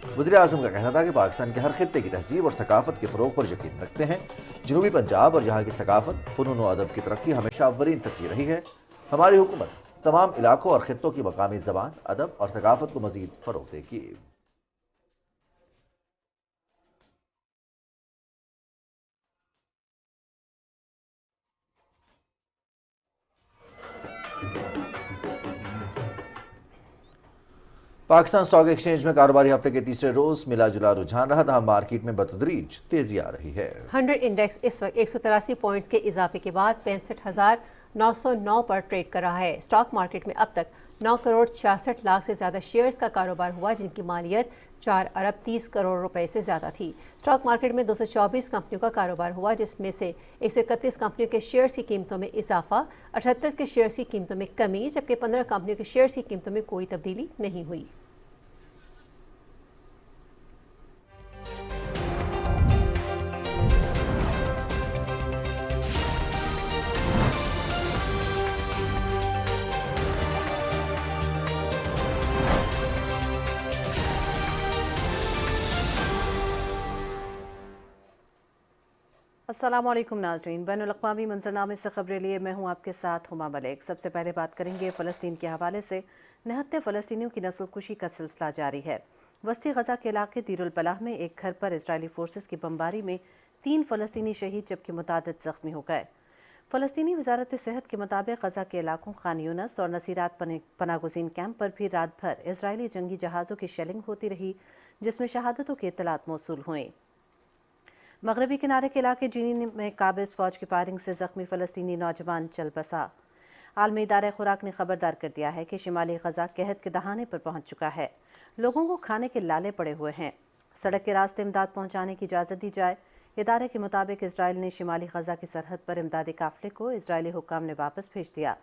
S1: वज़ीर-ए-आज़म का कहना था कि पाकिस्तान के हर खित्ते की तहजीब और सकाफ़त के फ़रोग़ पर यकीन रखते हैं। जनूबी पंजाब और यहाँ की सकाफ़त, फ़नून व अदब की तरक्की हमेशा अव्वलीन तरजीह रही है। हमारी हुकूमत तमाम इलाकों और खित्तों की मकामी ज़बान, अदब और सकाफ़त को मज़ीद फ़रोग़ देगी। पाकिस्तान स्टॉक एक्सचेंज में कारोबारी हफ्ते के तीसरे रोज मिला जुला रुझान रहा, जहां मार्केट में बतदरीज तेजी आ रही है।
S2: 100 इंडेक्स इस वक्त 183 पॉइंट्स के इजाफे के बाद 65,909 पर ट्रेड कर रहा है। स्टॉक मार्केट में अब तक 9 करोड़ 66 लाख से ज़्यादा शेयर्स का कारोबार हुआ, जिनकी मालियत 4 अरब 30 करोड़ रुपए से ज़्यादा थी। स्टॉक मार्केट में 224 कंपनियों का कारोबार हुआ, जिसमें से 131 कंपनियों के शेयर्स की कीमतों में इजाफा, 78 के शेयर्स की कीमतों में कमी, जबकि 15 कंपनियों के शेयर्स की कीमतों में कोई तब्दीली नहीं हुई।
S7: अस्सलामुअलैकुम नाज़रीन, बैनुल-अक़वामी मंज़रनामे से खबरें लिए मैं हूँ आपके साथ हुमा मलिक। सबसे पहले बात करेंगे फ़लस्तीन के हवाले से। निहत्ते फ़लस्तीनियों की नस्लकुशी का सिलसिला जारी है। वस्ती गज़ा के इलाके दीरुल बलाह में एक घर पर इजरायली फोर्सेस की बमबारी में 3 फ़लस्तीनी शहीद जबकि मुतादिद ज़ख्मी हो गए। फ़लस्तीनी वज़ारत सेहत के मुताबिक गज़ा के इलाकों खान यूनस और नसीरात पनागुज़ीन कैंप पर भी रात भर इजरायली जंगी जहाज़ों की शेलिंग होती रही, जिसमें शहादतों की इत्तलात मौसूल हुई। मगरबी किनारे के इलाके जीनी में काबिज़ फ़ौज की फायरिंग से ज़ख्मी फ़लस्तीनी नौजवान चल बसा। आलमी इदारे खुराक ने खबरदार कर दिया है कि शिमाली गज़ा कहत के दहाने पर पहुंच चुका है। लोगों को खाने के लाले पड़े हुए हैं। सड़क के रास्ते इमदाद पहुंचाने की इजाज़त दी जाए। इदारे के मुताबिक इसराइल ने शिमाली गज़ा की सरहद पर इमदादी काफ़िले को इजरायली हुक्काम ने वापस भेज दिया।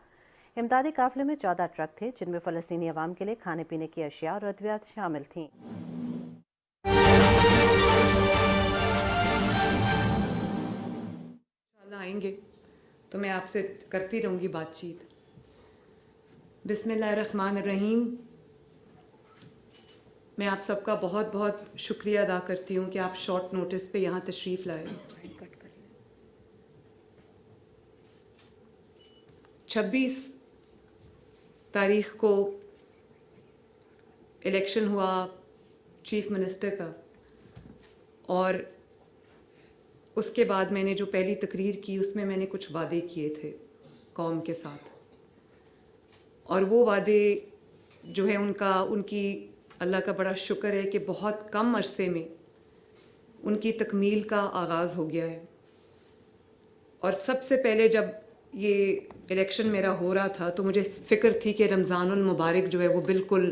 S7: इमदादी काफ़िले में 14 ट्रक थे, जिनमें फ़लस्तीनी अवाम के लिए खाने पीने की अशिया और अद्वियात शामिल थीं।
S8: आएंगे तो मैं आपसे करती रहूँगी बातचीत। बिस्मिल्लाहिर्रहमानिर्रहीम। मैं आप सबका बहुत बहुत शुक्रिया अदा करती हूँ कि आप शॉर्ट नोटिस पे यहाँ तशरीफ़ लाए। 26 तारीख़ को इलेक्शन हुआ चीफ मिनिस्टर का, और उसके बाद मैंने जो पहली तकरीर की उसमें मैंने कुछ वादे किए थे कौम के साथ, और वो वादे जो है उनकी अल्लाह का बड़ा शुक्र है कि बहुत कम अरसे में उनकी तकमील का आगाज़ हो गया है। और सबसे पहले जब ये इलेक्शन मेरा हो रहा था तो मुझे फ़िक्र थी कि रमज़ानुल मुबारक जो है वो बिल्कुल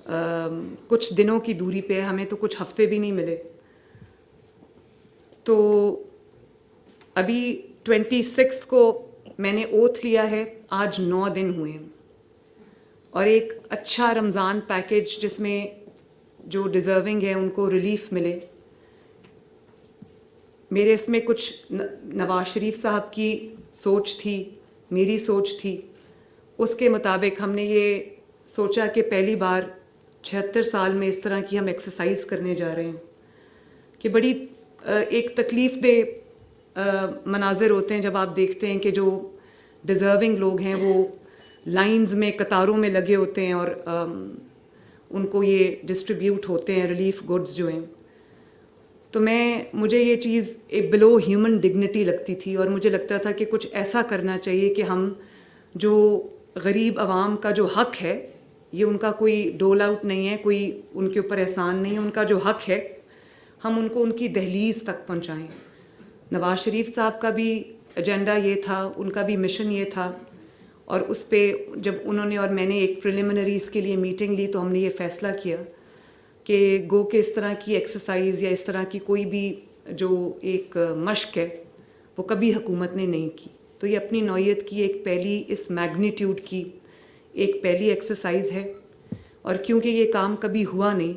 S8: कुछ दिनों की दूरी पे है, हमें तो कुछ हफ्ते भी नहीं मिले। तो अभी 26 को मैंने ओथ लिया है, आज 9 दिन हुए हैं, और एक अच्छा रमज़ान पैकेज जिसमें जो डिज़र्विंग है उनको रिलीफ मिले। मेरे इसमें कुछ नवाज शरीफ साहब की सोच थी, मेरी सोच थी। उसके मुताबिक हमने ये सोचा कि पहली बार 76 साल में इस तरह की हम एक्सरसाइज करने जा रहे हैं कि बड़ी एक तकलीफ़ दे मनाज़र होते हैं जब आप देखते हैं कि जो डिज़र्विंग लोग हैं वो लाइंस में कतारों में लगे होते हैं और उनको ये डिस्ट्रीब्यूट होते हैं रिलीफ गुड्स जो हैं। तो मुझे ये चीज़ एक बिलो ह्यूमन डिग्निटी लगती थी, और मुझे लगता था कि कुछ ऐसा करना चाहिए कि हम जो गरीब आवाम का जो हक़ है, ये उनका कोई डोल आउट नहीं है, कोई उनके ऊपर एहसान नहीं है, उनका जो हक़ है हम उनको उनकी दहलीज़ तक पहुँचाएँ। नवाज शरीफ साहब का भी एजेंडा ये था, उनका भी मिशन ये था, और उस पे जब उन्होंने और मैंने एक प्रिलिमिनरी इसके लिए मीटिंग ली तो हमने ये फ़ैसला किया कि गो के इस तरह की एक्सरसाइज या इस तरह की कोई भी जो एक मश्क है वो कभी हुकूमत ने नहीं की। तो ये अपनी नौयत की एक पहली, इस मैग्नीट्यूड की एक पहली एक्सरसाइज है, और क्योंकि ये काम कभी हुआ नहीं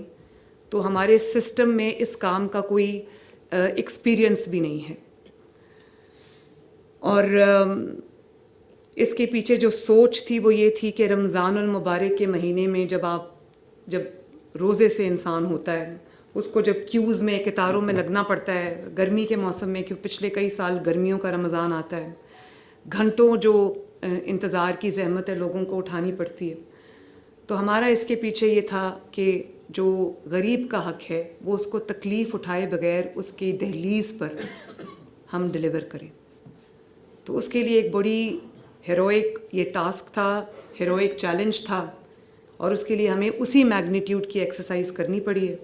S8: तो हमारे सिस्टम में इस काम का कोई एक्सपीरियंस भी नहीं है। और इसके पीछे जो सोच थी वो ये थी कि रमज़ानुल मुबारक के महीने में जब रोज़े से इंसान होता है, उसको जब क्यूज़ में कतारों में लगना पड़ता है, गर्मी के मौसम में, क्योंकि पिछले कई साल गर्मियों का रमज़ान आता है, घंटों जो इंतज़ार की ज़हमत है लोगों को उठानी पड़ती है। तो हमारा इसके पीछे ये था कि जो गरीब का हक़ है वो उसको तकलीफ़ उठाए बगैर उसकी दहलीज़ पर हम डिलीवर करें। तो उसके लिए एक बड़ी हीरोइक ये टास्क था, हीरोइक चैलेंज था, اور اس کے لیے ہمیں اسی میگنیٹیوڈ کی ایکسرسائز کرنی پڑی ہے.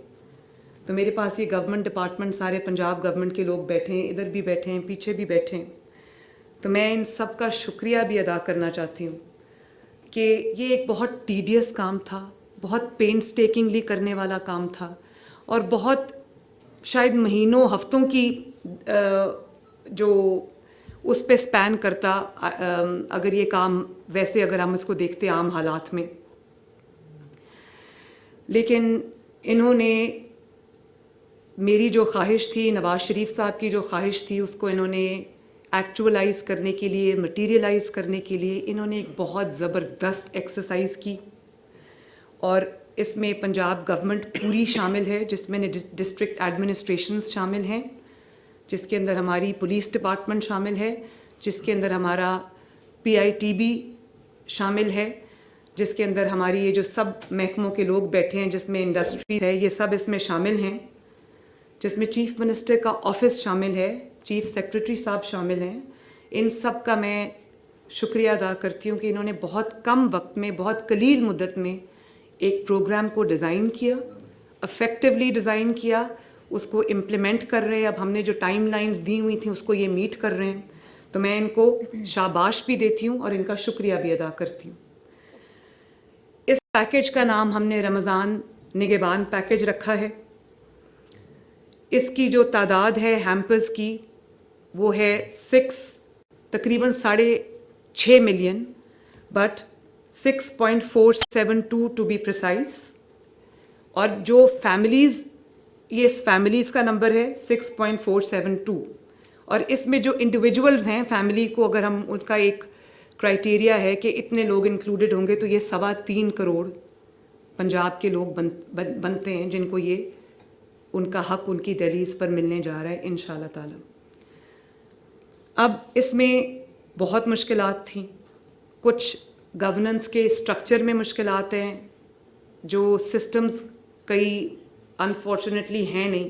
S8: تو میرے پاس یہ گورنمنٹ ڈپارٹمنٹ سارے پنجاب گورنمنٹ کے لوگ بیٹھے ہیں, ادھر بھی بیٹھے ہیں, پیچھے بھی بیٹھے ہیں. تو میں ان سب کا شکریہ بھی ادا کرنا چاہتی ہوں کہ یہ ایک بہت ٹیڈیس کام تھا, بہت پینسٹیکنگلی کرنے والا کام تھا, اور بہت شاید مہینوں ہفتوں کی جو اس پہ سپین کرتا اگر یہ کام ویسے اگر ہم اس کو دیکھتے عام حالات میں. لیکن انہوں نے میری جو خواہش تھی, نواز شریف صاحب کی جو خواہش تھی, اس کو انہوں نے ایکچولائز کرنے کے لیے, مٹیریلائز کرنے کے لیے انہوں نے ایک بہت زبردست ایکسرسائز کی. اور اس میں پنجاب گورنمنٹ پوری شامل ہے, جس میں ڈسٹرکٹ ایڈمنسٹریشنز شامل ہیں, جس کے اندر ہماری پولیس ڈپارٹمنٹ شامل ہے, جس کے اندر ہمارا PITB شامل ہے, جس کے اندر ہماری یہ جو سب محکموں کے لوگ بیٹھے ہیں, جس میں انڈسٹریز ہے, یہ سب اس میں شامل ہیں, جس میں چیف منسٹر کا آفس شامل ہے, چیف سیکرٹری صاحب شامل ہیں. ان سب کا میں شکریہ ادا کرتی ہوں کہ انہوں نے بہت کم وقت میں, بہت قلیل مدت میں ایک پروگرام کو ڈیزائن کیا, افیکٹولی ڈیزائن کیا, اس کو امپلیمنٹ کر رہے ہیں. اب ہم نے جو ٹائم لائنز دی ہوئی تھیں اس کو یہ میٹ کر رہے ہیں. تو میں ان کو شاباش بھی دیتی ہوں اور ان کا شکریہ بھی ادا کرتی ہوں. اس پیکیج کا نام ہم نے رمضان نگہبان پیکیج رکھا ہے. اس کی جو تعداد ہے ہیمپرز کی وہ ہے تقریباً 6.5 million, but 6.472 to be precise. اور جو فیملیز, یہ فیملیز کا نمبر ہے 6.472, اور اس میں جو انڈیویجولز ہیں فیملی کو اگر ہم ان کا ایک کرائٹیریا ہے کہ اتنے لوگ انکلوڈڈ ہوں گے, تو یہ 3.25 کروڑ پنجاب کے لوگ بنتے ہیں جن کو یہ ان کا حق ان کی دہلیز پر ملنے جا رہا ہے انشاءاللہ تعالی. اب اس میں بہت مشکلات تھیں, کچھ گورننس کے اسٹرکچر میں مشکلات ہیں, جو سسٹمز کئی انفارچونیٹلی ہیں نہیں.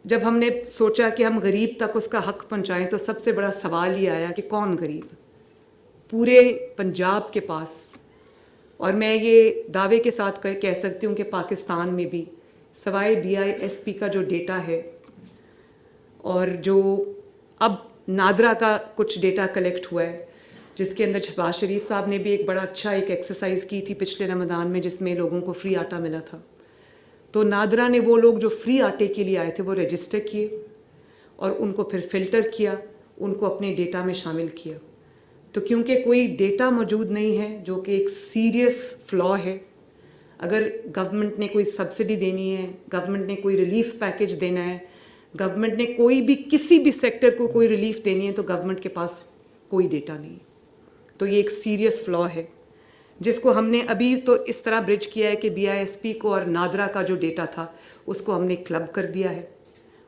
S8: جب ہم نے سوچا کہ ہم غریب تک اس کا حق پہنچائیں, تو سب سے بڑا سوال یہ آیا کہ کون غریب؟ پورے پنجاب کے پاس, اور میں یہ دعوے کے ساتھ کہہ سکتی ہوں کہ پاکستان میں بھی سوائے BISP کا جو ڈیٹا ہے, اور جو اب نادرا کا کچھ ڈیٹا کلیکٹ ہوا ہے, جس کے اندر شہباز شریف صاحب نے بھی ایک بڑا اچھا ایک ایکسرسائز کی تھی پچھلے رمضان میں, جس میں لوگوں کو فری آٹا ملا تھا. تو نادرا نے وہ لوگ جو فری آٹے کے لیے آئے تھے وہ رجسٹر کیے, اور ان کو پھر فلٹر کیا, ان کو اپنے ڈیٹا میں شامل کیا. تو کیونکہ کوئی ڈیٹا موجود نہیں ہے, جو کہ ایک سیریس فلا ہے. اگر گورنمنٹ نے کوئی سبسڈی دینی ہے, گورنمنٹ نے کوئی ریلیف پیکیج دینا ہے, گورنمنٹ نے کوئی بھی کسی بھی سیکٹر کو کوئی ریلیف دینی ہے, تو گورنمنٹ کے پاس کوئی ڈیٹا نہیں. تو یہ ایک سیریس فلا ہے, جس کو ہم نے ابھی تو اس طرح برج کیا ہے کہ BISP کو اور نادرا کا جو ڈیٹا تھا اس کو ہم نے کلب کر دیا ہے.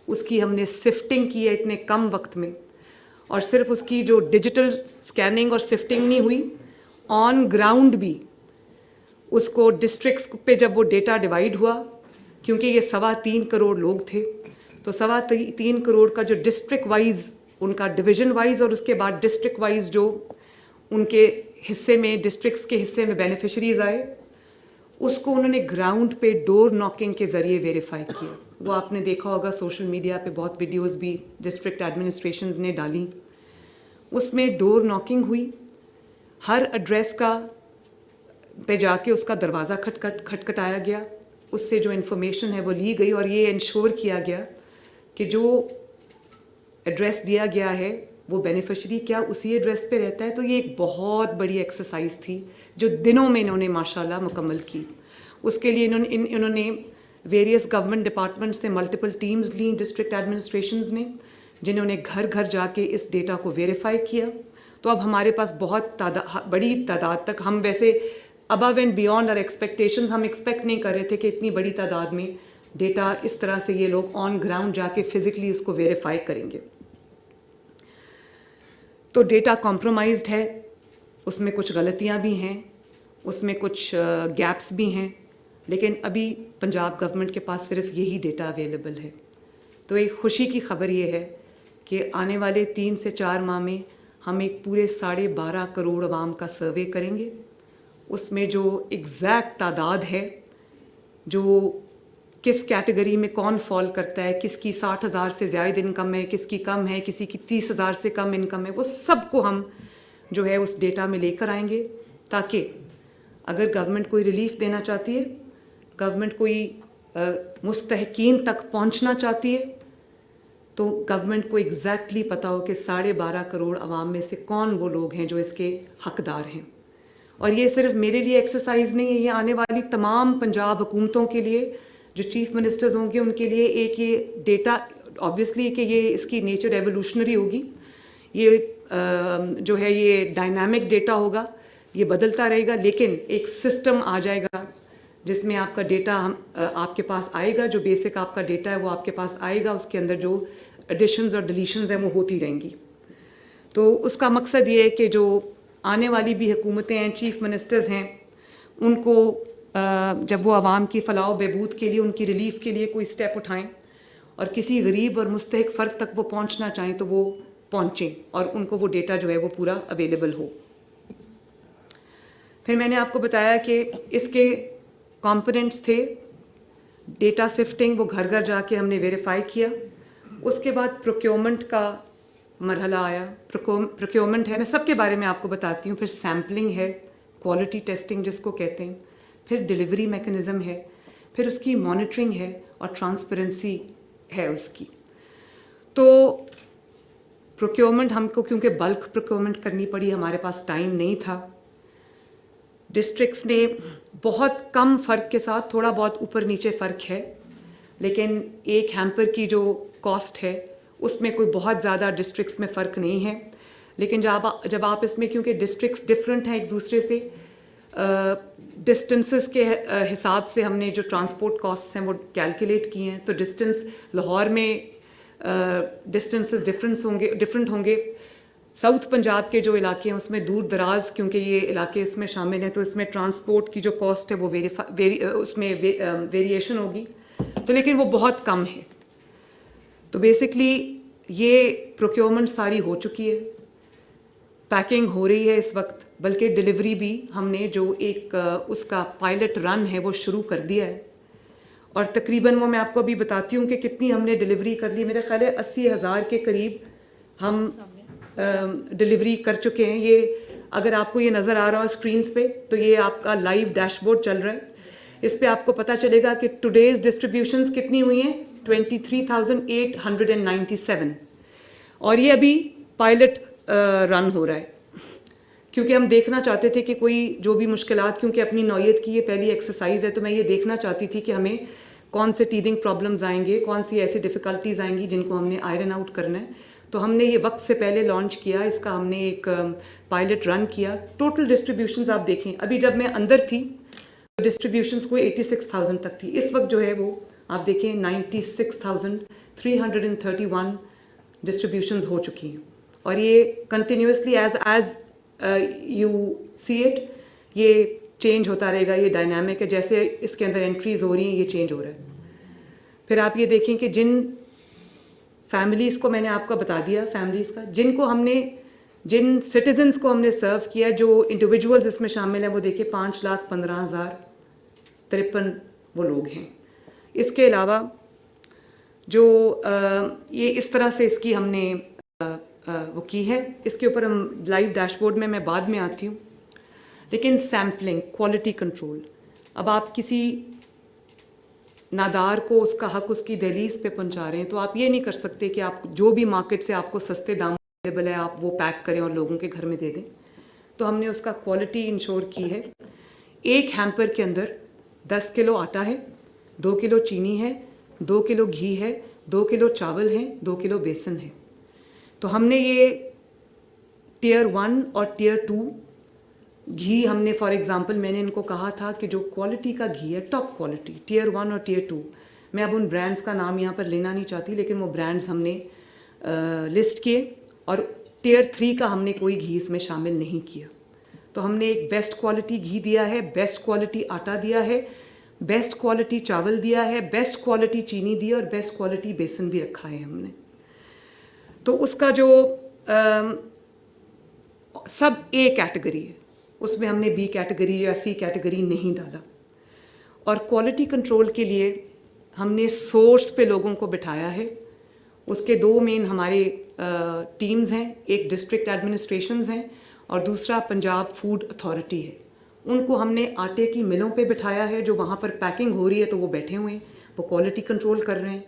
S8: اس کی ہم نے سفٹنگ کی ہے اتنے کم وقت میں, اور صرف اس کی جو ڈیجیٹل سکیننگ اور سفٹنگ نہیں ہوئی, آن گراؤنڈ بھی اس کو ڈسٹرکٹس پہ جب وہ ڈیٹا ڈیوائیڈ ہوا, کیونکہ یہ 3.25 کروڑ لوگ تھے, تو 3.25 کروڑ کا جو ڈسٹرکٹ وائز ان کا ڈویژن وائز, اور اس کے بعد ڈسٹرکٹ وائز جو ان کے حصے میں, ڈسٹرکٹس کے حصے میں بینیفیشریز آئے, اس کو انہوں نے گراؤنڈ پہ ڈور ناکنگ کے ذریعے ویریفائی کیا. وہ آپ نے دیکھا ہوگا سوشل میڈیا پہ بہت ویڈیوز بھی ڈسٹرکٹ ایڈمنسٹریشنز نے ڈالی. اس میں ڈور ناکنگ ہوئی, ہر ایڈریس کا پہ جا کے اس کا دروازہ کھٹکھٹایا گیا, اس سے جو انفارمیشن ہے وہ لی گئی, اور یہ انشور کیا گیا کہ جو ایڈریس دیا گیا ہے وہ بینیفیشری کیا اسی ایڈریس پہ رہتا ہے. تو یہ ایک بہت بڑی ایکسرسائز تھی جو دنوں میں انہوں نے ماشاءاللہ مکمل کی. اس کے لیے انہوں نے ویریس گورنمنٹ ڈپارٹمنٹ سے ملٹیپل ٹیمز لیں ڈسٹرکٹ ایڈمنسٹریشنز نے, جنہوں نے گھر گھر جا کے اس ڈیٹا کو ویریفائی کیا. تو اب ہمارے پاس بہت بڑی تعداد تک, ہم ویسے ابو اینڈ بیونڈ اور ایکسپیکٹیشنز ہم ایکسپیکٹ نہیں کر رہے تھے کہ اتنی بڑی تعداد میں ڈیٹا اس طرح سے یہ لوگ آن گراؤنڈ جا کے فزیکلی اس کو ویریفائی کریں گے. تو ڈیٹا کمپرومائزڈ ہے, اس میں کچھ غلطیاں بھی ہیں, اس میں کچھ گیپس بھی ہیں, لیکن ابھی پنجاب گورنمنٹ کے پاس صرف یہی ڈیٹا اویلیبل ہے. تو ایک خوشی کی خبر یہ ہے کہ آنے والے 3 سے 4 ماہ میں ہم ایک پورے 12.5 کروڑ عوام کا سروے کریں گے, اس میں جو ایگزیکٹ تعداد ہے جو کس کیٹیگری میں کون فال کرتا ہے, کس کی 60,000 سے زائد انکم ہے, کس کی کم ہے, کسی کی 30,000 سے کم انکم ہے, وہ سب کو ہم جو ہے اس ڈیٹا میں لے کر آئیں گے, تاکہ اگر گورنمنٹ کوئی ریلیف دینا چاہتی ہے, گورنمنٹ کوئی مستحقین تک پہنچنا چاہتی ہے, تو گورنمنٹ کو ایگزیکٹلی پتہ ہو کہ 12.5 کروڑ عوام میں سے کون وہ لوگ ہیں جو اس کے حقدار ہیں. اور یہ صرف میرے لیے ایکسرسائز نہیں ہے, یہ آنے والی تمام پنجاب حکومتوں کے لیے جو چیف منسٹرز ہوں گے ان کے لیے ایک یہ ڈیٹا, آبویسلی کہ یہ اس کی نیچر ایوولوشنری ہوگی, یہ جو ہے یہ ڈائنامک ڈیٹا ہوگا, یہ بدلتا رہے گا, لیکن ایک سسٹم آ جائے گا جس میں آپ کا ڈیٹا آپ کے پاس آئے گا, جو بیسک آپ کا ڈیٹا ہے وہ آپ کے پاس آئے گا, اس کے اندر جو ایڈیشنز اور ڈیلیشنز ہیں وہ ہوتی رہیں گی. تو اس کا مقصد یہ ہے کہ جو آنے والی بھی حکومتیں ہیں, چیف منسٹرز ہیں, ان کو جب وہ عوام کی فلاح و بہبود کے لیے, ان کی ریلیف کے لیے کوئی سٹیپ اٹھائیں اور کسی غریب اور مستحق فرد تک وہ پہنچنا چاہیں تو وہ پہنچیں اور ان کو وہ ڈیٹا جو ہے وہ پورا اویلیبل ہو. پھر میں نے آپ کو بتایا کہ اس کے کمپوننٹس تھے ڈیٹا سفٹنگ, وہ گھر گھر جا کے ہم نے ویریفائی کیا. اس کے بعد پروکیورمنٹ کا مرحلہ آیا. پروکیورمنٹ ہے, میں سب کے بارے میں آپ کو بتاتی ہوں. پھر سیمپلنگ ہے, کوالٹی ٹیسٹنگ جس کو کہتے ہیں. پھر ڈیلیوری میکنزم ہے, پھر اس کی مانیٹرنگ ہے اور ٹرانسپیرنسی ہے اس کی. تو پروکیورمنٹ ہم کو کیونکہ بلک پروکیورمنٹ کرنی پڑی, ہمارے پاس ٹائم نہیں تھا. ڈسٹرکٹس نے بہت کم فرق کے ساتھ, تھوڑا بہت اوپر نیچے فرق ہے, لیکن ایک ہیمپر کی جو کاسٹ ہے اس میں کوئی بہت زیادہ ڈسٹرکٹس میں فرق نہیں ہے. لیکن جب آپ اس میں, کیونکہ ڈسٹرکٹس ڈفرینٹ ہیں ایک دوسرے سے, ڈسٹنسز کے حساب سے ہم نے جو ٹرانسپورٹ کاسٹس ہیں وہ کیلکولیٹ کیے ہیں. تو ڈسٹنس لاہور میں ڈسٹنسز ڈفرینٹ ہوں گے. ساؤتھ پنجاب کے جو علاقے ہیں اس میں دور دراز, کیونکہ یہ علاقے اس میں شامل ہیں, تو اس میں ٹرانسپورٹ کی جو کاسٹ ہے وہ اس میں ویریشن ہوگی, تو لیکن وہ بہت کم ہے. تو بیسکلی یہ پروکیورمنٹ ساری ہو چکی ہے, پیکنگ ہو رہی ہے اس وقت, بلکہ ڈیلیوری بھی ہم نے جو ایک اس کا پائلٹ رن ہے وہ شروع کر دیا ہے. اور تقریباً وہ میں آپ کو ابھی بتاتی ہوں کہ کتنی ہم نے ڈیلیوری کر لی. میرے خیال ہے 80,000 کے قریب ہم ڈیلیوری کر چکے ہیں. یہ اگر آپ کو یہ نظر آ رہا ہو اسکرینس پہ, تو یہ آپ کا لائیو ڈیش بورڈ چل رہا ہے. اس پہ آپ کو پتہ چلے گا کہ ٹوڈیز ڈسٹریبیوشنز کتنی ہوئی ہیں, 23,897. اور یہ ابھی پائلٹ رن ہو رہا ہے, کیونکہ ہم دیکھنا چاہتے تھے کہ کوئی جو بھی مشکلات, کیونکہ اپنی نوعیت کی یہ پہلی ایکسرسائز ہے, تو میں یہ دیکھنا چاہتی تھی کہ ہمیں کون سے ٹیدنگ پرابلمز آئیں گے, کون سی ایسی ڈیفیکلٹیز آئیں گی جن کو ہم نے آئرن آؤٹ کرنا ہے. تو ہم نے یہ وقت سے پہلے لانچ کیا, اس کا ہم نے ایک پائلٹ رن کیا. ٹوٹل ڈسٹریبیوشنز آپ دیکھیں, ابھی جب میں اندر تھی تو ڈسٹریبیوشنز کوئی 86,000 تک تھی. اس وقت جو ہے وہ آپ دیکھیں 96,331 ڈسٹریبیوشنز ہو چکی ہیں. اور یہ continuously as you see it, یہ چینج ہوتا رہے گا. یہ ڈائنامک ہے, جیسے اس کے اندر انٹریز ہو رہی ہیں یہ چینج ہو رہا ہے. پھر آپ یہ دیکھیں کہ جن فیملیز کو میں نے آپ کو بتا دیا, فیملیز کا جن سٹیزنس کو ہم نے سرو کیا, جو انڈیویجولز اس میں شامل ہیں, وہ دیکھیں 5,15,053 وہ لوگ ہیں. اس کے علاوہ جو یہ اس طرح سے اس کی ہم نے وہ کی ہے, اس کے اوپر ہم لائیو ڈیش بورڈ میں بعد میں آتی ہوں. لیکن سیمپلنگ, کوالٹی کنٹرول, اب آپ کسی نادار کو اس کا حق اس کی دہلیز پہ پہنچا رہے ہیں, تو آپ یہ نہیں کر سکتے کہ آپ جو بھی مارکیٹ سے آپ کو سستے دام اویلیبل ہے آپ وہ پیک کریں اور لوگوں کے گھر میں دے دیں. تو ہم نے اس کا کوالٹی انشور کی ہے. ایک ہیمپر کے اندر 10 کلو آٹا ہے, 2 کلو چینی ہے, 2 کلو گھی ہے, 2 کلو چاول ہیں, 2 کلو بیسن ہے. تو ہم نے یہ ٹیئر 1 اور ٹیئر 2 گھی ہم نے, فار ایگزامپل میں نے ان کو کہا تھا کہ جو کوالٹی کا گھی ہے, ٹاپ کوالٹی, ٹیئر 1 اور ٹیئر 2, میں اب ان برانڈز کا نام یہاں پر لینا نہیں چاہتی, لیکن وہ برانڈز ہم نے لسٹ کیے. اور ٹیئر 3 کا ہم نے کوئی گھی اس میں شامل نہیں کیا. تو ہم نے ایک بیسٹ کوالٹی گھی دیا ہے, بیسٹ کوالٹی آٹا دیا ہے, بیسٹ کوالٹی چاول دیا ہے, بیسٹ کوالٹی چینی دی اور بیسٹ کوالٹی بیسن بھی رکھا ہے ہم نے. تو اس کا جو سب اے کیٹیگری ہے, उसमें हमने बी कैटेगरी या सी कैटेगरी नहीं डाला। और क्वालिटी कंट्रोल के लिए हमने सोर्स पे लोगों को बिठाया है। उसके दो मेन हमारे टीम्स हैं, एक डिस्ट्रिक्ट एडमिनिस्ट्रेशंस हैं और दूसरा पंजाब फूड अथॉरिटी है। उनको हमने आटे की मिलों पे बिठाया है, जो वहाँ पर पैकिंग हो रही है तो वो बैठे हुए हैं, वो क्वालिटी कंट्रोल कर रहे हैं।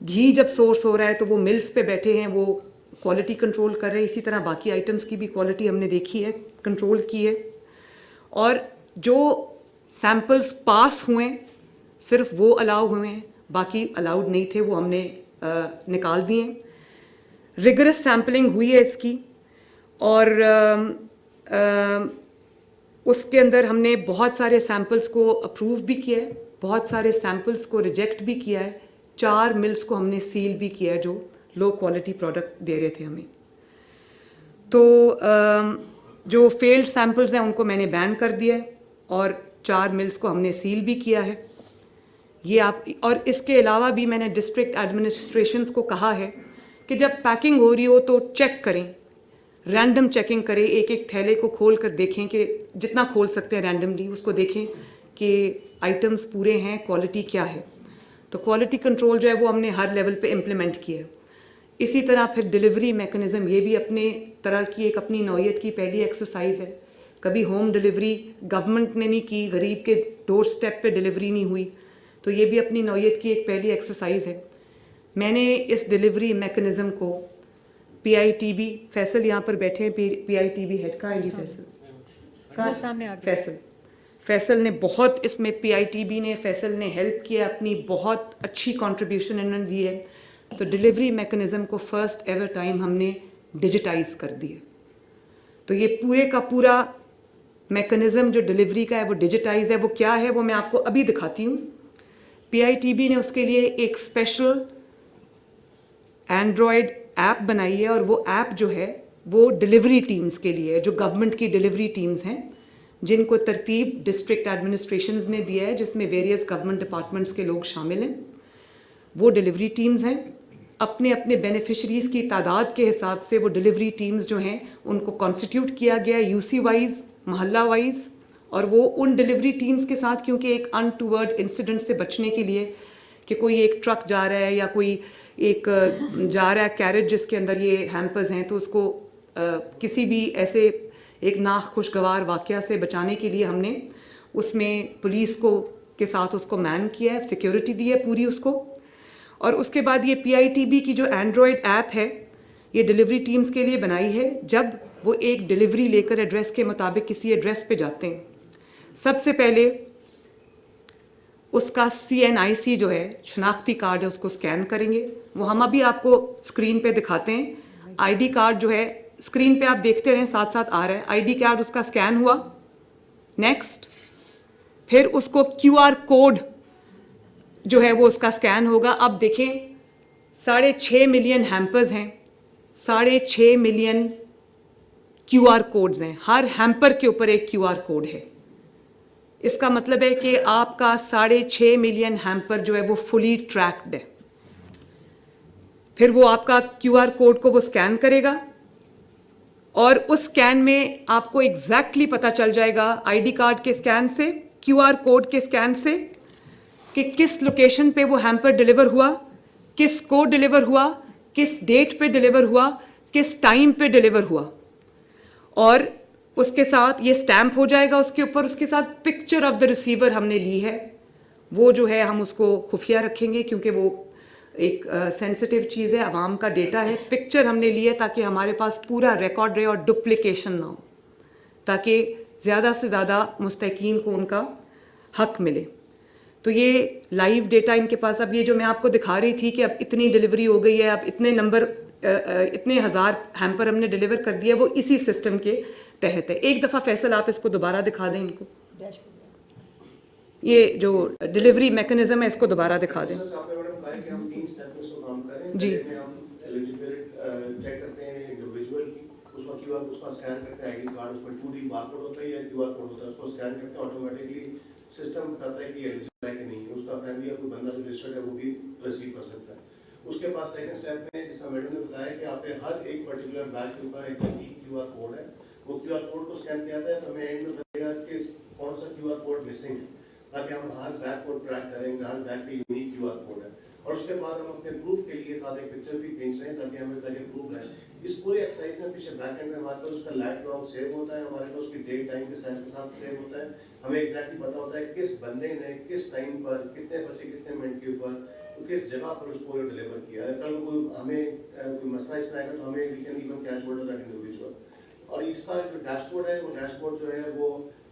S8: घी जब सोर्स हो रहा है तो वो मिल्स पे बैठे हैं, वो क्वालिटी कंट्रोल कर रहे हैं। इसी तरह बाकी आइटम्स की भी क्वालिटी हमने देखी है, कंट्रोल की है। और जो सैंपल्स पास हुए सिर्फ वो अलाउ हुए हैं, बाकी अलाउड नहीं थे, वो हमने निकाल दिए। रिगरस सैम्पलिंग हुई है इसकी और उसके अंदर हमने बहुत सारे सैंपल्स को अप्रूव भी किया है, बहुत सारे सैंपल्स को रिजेक्ट भी किया है। 4 मिल्स को हमने सील भी किया है जो लो क्वालिटी प्रोडक्ट दे रहे थे हमें। तो जो फेल्ड सैंपल्स हैं उनको मैंने बैन कर दिया है और 4 मिल्स को हमने सील भी किया है। ये आप, और इसके अलावा भी मैंने डिस्ट्रिक्ट एडमिनिस्ट्रेशंस को कहा है कि जब पैकिंग हो रही हो तो चेक करें, रैंडम चेकिंग करें, एक एक थैले को खोल कर देखें कि जितना खोल सकते हैं रैंडमली उसको देखें कि आइटम्स पूरे हैं, क्वालिटी क्या है। तो क्वालिटी कंट्रोल जो है वो हमने हर लेवल पे इम्प्लीमेंट किया है। इसी तरह फिर डिलीवरी मैकेनिज़्म, ये भी अपने तरह की एक अपनी नौयत की पहली एक्सरसाइज है। कभी होम डिलीवरी गवर्नमेंट ने नहीं की, गरीब के डोर स्टेप पे डिलीवरी नहीं हुई, तो ये भी अपनी नौयत की एक पहली एक्सरसाइज है। मैंने इस डिलीवरी मैकेनिज़्म को PITB, फैसल यहाँ पर बैठे हैं, PITB हेड का आएंगे फैसल ने बहुत इसमें PITB ने, फैसल ने हेल्प किया, अपनी बहुत अच्छी कंट्रीब्यूशन इन्होंने दी है। तो डिलीवरी मैकेनिज़्म को फर्स्ट एवर टाइम हमने डिजिटाइज कर दिया। तो ये पूरे का पूरा मैकेनिज़्म जो डिलीवरी का है वो डिजिटाइज है। वो क्या है वो मैं आपको अभी दिखाती हूँ। PITB ने उसके लिए एक स्पेशल एंड्रॉयड ऐप बनाई है और वो ऐप जो है वो डिलीवरी टीम्स के लिए है, जो गवर्नमेंट की डिलीवरी टीम्स हैं जिनको तरतीब डिस्ट्रिक्ट एडमिनिस्ट्रेशंस ने दिया है, जिसमें वेरियस गवर्नमेंट डिपार्टमेंट्स के लोग शामिल हैं। वो डिलीवरी टीम्स हैं, अपने अपने बेनिफिशरीज़ की तादाद के हिसाब से वो डिलीवरी टीम्स जो हैं उनको कॉन्स्टिट्यूट किया गया है UC वाइज, मोहल्ला वाइज। और वो उन डिलीवरी टीम्स के साथ, क्योंकि एक अनटूवर्ड इंसिडेंट से बचने के लिए कि कोई एक ट्रक जा रहा है या कोई एक जा रहा है कैरेज जिसके अंदर ये हैम्पर्स हैं, तो उसको किसी भी ऐसे एक नाखुशगवार वाक़या से बचाने के लिए हमने उसमें पुलिस को के साथ उसको मैन किया है, सिक्योरिटी दी है पूरी उसको। और उसके बाद ये PITB की जो एंड्रॉयड ऐप है ये डिलीवरी टीम्स के लिए बनाई है। जब वो एक डिलीवरी लेकर एड्रेस के मुताबिक किसी एड्रेस पे जाते हैं, सबसे पहले उसका CNIC जो है, शनाख्ती कार्ड है, उसको स्कैन करेंगे। वो हम अभी आपको स्क्रीन पे दिखाते हैं। ID कार्ड जो है स्क्रीन पे आप देखते रहें, साथ साथ आ रहा है। ID कार्ड उसका स्कैन हुआ, नेक्स्ट। फिर उसको QR कोड जो है वो उसका स्कैन होगा। अब देखें 6.5 मिलियन हैम्पर्स हैं, 6.5 मिलियन QR कोड्स हैं, हर हैम्पर के ऊपर एक QR कोड है। इसका मतलब है कि आपका 6.5 मिलियन हैम्पर जो है वो फुली ट्रैक्ड है। फिर वो आपका QR कोड को वो स्कैन करेगा और उस स्कैन में आपको एग्जैक्टली पता चल जाएगा ID कार्ड के स्कैन से, QR कोड के स्कैन से, कि किस लोकेशन पे वो हैम्पर डिलीवर हुआ, किस को डिलीवर हुआ, किस डेट पे डिलीवर हुआ, किस टाइम पे डिलीवर हुआ। और उसके साथ ये स्टैम्प हो जाएगा उसके ऊपर। उसके साथ पिक्चर ऑफ द रिसीवर हमने ली है, वो जो है हम उसको खुफिया रखेंगे क्योंकि वो एक सेंसिटिव चीज़ है, आवाम का डेटा है। पिक्चर हमने ली है ताकि हमारे पास पूरा रिकॉर्ड रहे और डुप्लिकेशन ना हो, ताकि ज़्यादा से ज़्यादा मुस्तकीन को उनका हक मिले। तो ये लाइव डेटा इनके पास, अब ये जो मैं आपको दिखा रही थी कि अब इतनी डिलीवरी हो गई है, अब इतने नंबर, इतने हज़ार हैम्पर हमने डिलीवर कर दिया, वो इसी सिस्टम के तहत है। एक दफ़ा फैसल आप इसको दोबारा दिखा दें इनको, ये जो डिलीवरी मैकेनिज्म है इसको दोबारा दिखा दें। जी
S9: उसका स्कैन करते हैं, ID कार्ड उसमें 2D बारकोड होता है या QR कोड होता है, उसको स्कैन करते हैं, ऑटोमेटिकली सिस्टम बताता है कि एलिजिबल है कि नहीं है। उसका फैमिली या कोई बंदा जो रजिस्टर्ड है वो भी रिसीव कर सकता है। उसके बाद सेकंड स्टेप में जैसा मैडम ने बताया कि आपके हर एक पर्टिकुलर बैग के ऊपर एक QR कोड है, वो QR कोड को स्कैन किया जाता है तो हमें एंड में बताएगा कि कौन सा QR कोड मिसिंग है, ताकि हम हर बैग को ट्रैक करेंगे, हर बैग पे यूनिक QR कोड है। और उसके बाद हम अपने प्रूफ के लिए साथ एक पिक्चर भी खींच रहे हैं ताकि हमें ताकि प्रूफ है। इस पूरी एक्सरसाइज में पीछे बैक एंड में हमारे पास उसका लाइट लॉग सेव होता है, हमारे पास उसकी डेट टाइम के साथ सेव होता है। हमें एग्जैक्टली पता होता है किस बंदे ने किस टाइम पर कितने बजे कितने मिनट के ऊपर किस जगह पर उसको डिलीवर किया है। कल कोई हमें कोई मसला इसमें आएगा तो हमें we can even catch hold of that individual. और इसका जो डैशबोर्ड है, वो डैशबोर्ड जो है वो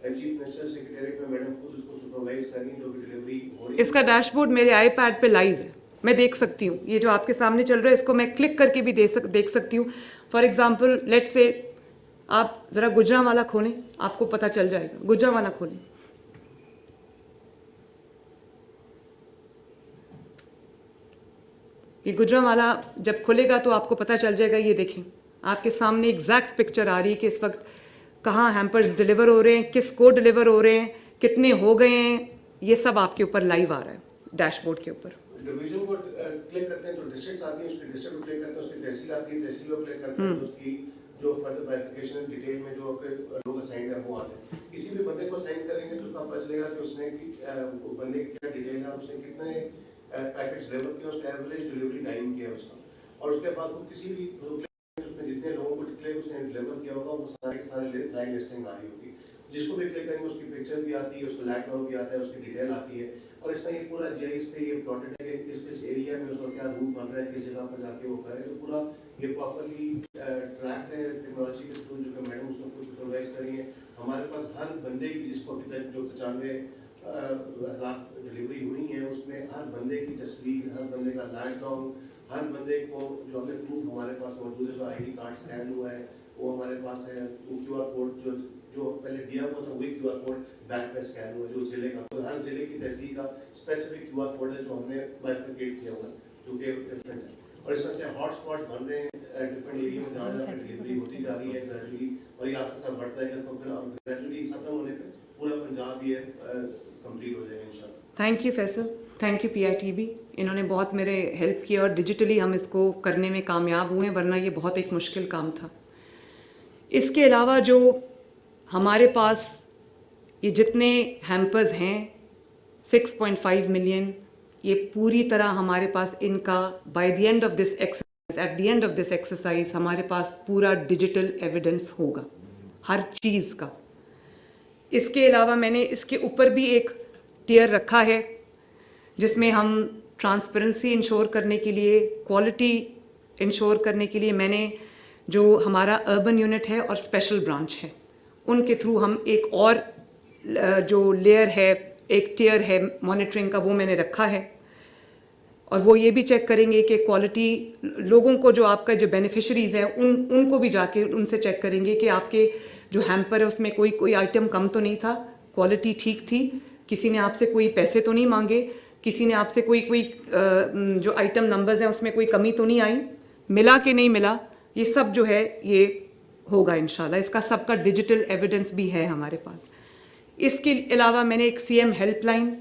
S9: चीफ मिनिस्टर सेक्रेटरीट में मैडम खुद उसको सुपरवाइज कर रही है जो भी डिलीवरी हो रही है।
S8: इसका डैशबोर्ड मेरे आईपैड पे लाइव है, मैं देख सकती हूँ। ये जो आपके सामने चल रहा है इसको मैं क्लिक करके भी देख सकती हूँ। फॉर एग्जाम्पल लेट्स से आप ज़रा गुजरांवाला खोलें, आपको पता चल जाएगा। गुजरांवाला खोलें, ये गुजरांवाला जब खुलेगा तो आपको पता चल जाएगा। ये देखें आपके सामने एग्जैक्ट पिक्चर आ रही है कि इस वक्त कहाँ हैम्पर्स डिलीवर हो रहे हैं, किस को डिलीवर हो रहे हैं, कितने हो गए हैं, ये सब आपके ऊपर लाइव आ रहा है डैशबोर्ड के ऊपर।
S9: डिवीजन को क्लिक करते हैं तो डिस्ट्रिक्ट्स आती है, उसकी डिस्ट्रिक्ट को क्लिक करते हैं, उसकी तहसील आती है, तहसील को क्लिक करते हैं तो उसकी जो फर्दर वेरिफिकेशन डिटेल में जो लोग असाइन है वो आते हैं। किसी भी बंदे को असाइन करेंगे तो उसका पता चलेगा कि उसने बंदे की क्या डिटेल है, उसने कितने पैकेट्स डिलीवर किए, उसका एवरेज डिलीवरी टाइम क्या है उसका। और उसके बाद वो किसी भी उसमें जितने लोगों को उसने डिलीवर किया होगा वो सारे के सारे लाइन लिस्टिंग आ रही होगी। जिसको भी क्लिक करेंगे उसकी पिक्चर भी आती है, उसका लाइट लॉग भी आता है, उसकी डिटेल आती है। और इस तरह ये पूरा जीआईएस पे ये प्लॉटेड है कि किस एरिया में उसका क्या रूट बन रहा है, किस जगह पर जाके वो करे। तो पूरा ये प्रॉपर्ली ट्रैक है टेक्नोलॉजी के थ्रू, जो कि मैडम उसको खुद सुपरवाइज करी है। हमारे पास हर बंदे की जिसको अभी तक जो 95,000 डिलीवरी हुई है उसमें हर बंदे की तस्वीर, हर बंदे का लाइट लॉग, हर बंदे को जो हमें प्रूफ हमारे पास मौजूद है, जो आईडी कार्ड स्कैन हुआ है वो हमारे पास है। वो क्यूआर कोड जो पहले दिया हुआ था वही क्यूआर कोड बैक पे स्कैन हुआ जो जिले का, तो हर जिले की तहसील का स्पेसिफिक क्यूआर कोड है जो हमने बाइफरकेट किया हुआ जो कि डिफरेंट है। और इस तरह से हॉटस्पॉट बन रहे हैं डिफरेंट एरिया में, जहाँ जहाँ पे डिलीवरी होती जा रही है ग्रेजुअली, और ये आस्ते आस्ते बढ़ता है कि फिर ग्रेजुअली खत्म होने पे पूरा पंजाब ये कंप्लीट हो जाएगा इंशाल्लाह।
S8: Thank you Faisal, thank you PITB, इन्होंने बहुत मेरे हेल्प किया और डिजिटली हम इसको करने में कामयाब हुए, वरना ये बहुत एक मुश्किल काम था। इसके अलावा जो हमारे पास ये जितने हैम्पर्स हैं 6.5 मिलियन, ये पूरी तरह हमारे पास इनका by the end of this exercise, at the end of this exercise हमारे पास पूरा डिजिटल एविडेंस होगा हर चीज़ का। इसके अलावा मैंने इसके ऊपर भी एक टियर रखा है जिसमें हम ट्रांसपेरेंसी इंश्योर करने के लिए, क्वालिटी इंश्योर करने के लिए मैंने जो हमारा अर्बन यूनिट है और स्पेशल ब्रांच है उनके थ्रू हम एक और जो लेयर है, एक टियर है मॉनिटरिंग का, वो मैंने रखा है। और वो ये भी चेक करेंगे कि क्वालिटी लोगों को जो आपका जो बेनिफिशरीज़ हैं उनको भी जाके उनसे चेक करेंगे कि आपके जो हैम्पर है उसमें कोई आइटम कम तो नहीं था, क्वालिटी ठीक थी, किसी ने आपसे कोई पैसे तो नहीं मांगे, किसी ने आपसे कोई जो आइटम नंबर्स हैं उसमें कोई कमी तो नहीं आई, मिला कि नहीं मिला, ये सब जो है ये होगा इंशाल्लाह। इसका सबका डिजिटल एविडेंस भी है हमारे पास। इसके अलावा मैंने एक CM हेल्पलाइन,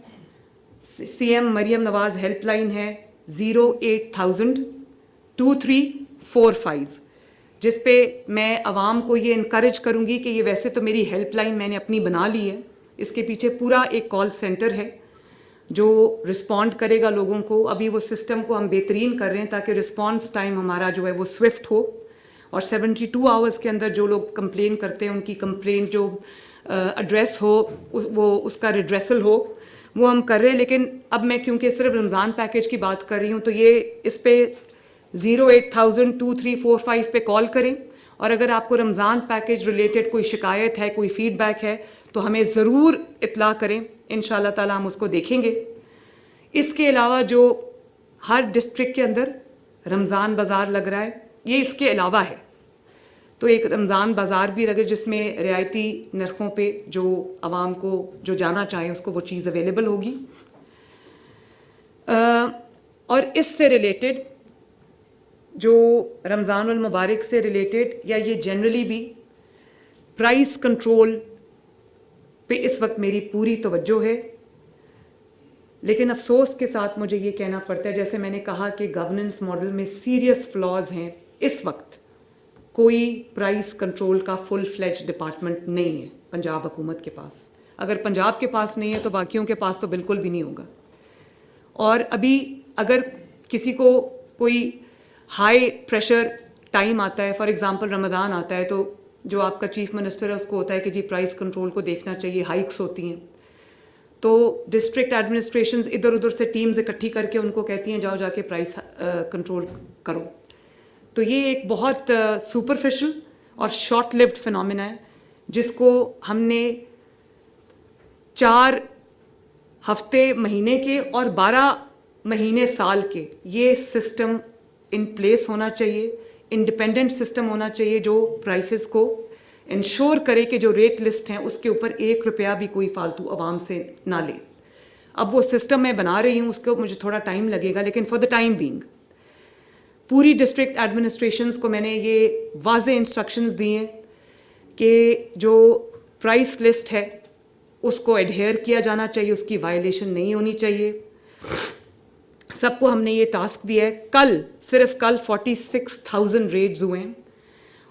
S8: CM मरियम नवाज़ हेल्पलाइन है 08,000 2345, जिस पे मैं आवाम को ये इनकरेज करूँगी कि ये वैसे तो मेरी हेल्पलाइन मैंने अपनी बना ली है, इसके पीछे पूरा एक कॉल सेंटर है जो रिस्पॉन्ड करेगा लोगों को। अभी वो सिस्टम को हम बेहतरीन कर रहे हैं ताकि रिस्पॉन्स टाइम हमारा जो है वो स्विफ्ट हो और 72 आवर्स के अंदर जो लोग कंप्लेन करते हैं उनकी कंप्लेन जो एड्रेस हो वो उसका रिड्रेसल हो, वो हम कर रहे हैं। लेकिन अब मैं क्योंकि सिर्फ रमज़ान पैकेज की बात कर रही हूँ तो ये इस पे 08,000 2345 पे कॉल करें, और अगर आपको रमज़ान पैकेज रिलेटेड कोई शिकायत है, कोई फीडबैक है तो हमें ज़रूर इत्ला करें, इंशाल्लाह ताला हम उसको देखेंगे। इसके अलावा जो हर डिस्ट्रिक्ट के अंदर रमज़ान बाज़ार लग रहा है, ये इसके अलावा है, तो एक रमज़ान बाज़ार भी लगे जिसमें रियायती नरखों पे जो आवाम को जो जाना चाहे उसको वो चीज़ अवेलेबल होगी। और इससे रिलेटेड जो रमज़ान उल मुबारक से रिलेटेड या ये जनरली भी प्राइस कंट्रोल पे इस वक्त मेरी पूरी तवज्जो है। लेकिन अफसोस के साथ मुझे ये कहना पड़ता है, जैसे मैंने कहा कि गवर्नेंस मॉडल में सीरियस फ्लॉज हैं इस वक्त, कोई प्राइस कंट्रोल का फुल फ्लेज डिपार्टमेंट नहीं है पंजाब हुकूमत के पास। अगर पंजाब के पास नहीं है तो बाकियों के पास तो बिल्कुल भी नहीं होगा। और अभी अगर किसी को कोई हाई प्रेशर टाइम आता है, फॉर एग्जांपल रमज़ान आता है, तो जो आपका चीफ मिनिस्टर है उसको होता है कि जी प्राइस कंट्रोल को देखना चाहिए, हाइक्स होती हैं, तो डिस्ट्रिक्ट एडमिनिस्ट्रेशंस इधर उधर से टीम्स इकट्ठी करके उनको कहती हैं जाओ जाके प्राइस कंट्रोल करो। तो ये एक बहुत सुपरफिशियल और शॉर्ट लिव्ड फिनोमेना है जिसको हमने 4 हफ्ते महीने के और 12 महीने साल के ये सिस्टम इन प्लेस होना चाहिए, इंडिपेंडेंट सिस्टम होना चाहिए जो प्राइसेस को इंश्योर करे कि जो रेट लिस्ट हैं उसके ऊपर 1 रुपया भी कोई फालतू आवाम से ना ले। अब वो सिस्टम मैं बना रही हूँ, उसको मुझे थोड़ा टाइम लगेगा, लेकिन फॉर द टाइम बीइंग पूरी डिस्ट्रिक्ट एडमिनिस्ट्रेशंस को मैंने ये वाज़े इंस्ट्रक्शंस दिए हैं कि जो प्राइस लिस्ट है उसको एडहेयर किया जाना चाहिए, उसकी वायलेशन नहीं होनी चाहिए। सबको हमने ये टास्क दिया है। सिर्फ कल 46,000 रेड्स हुए हैं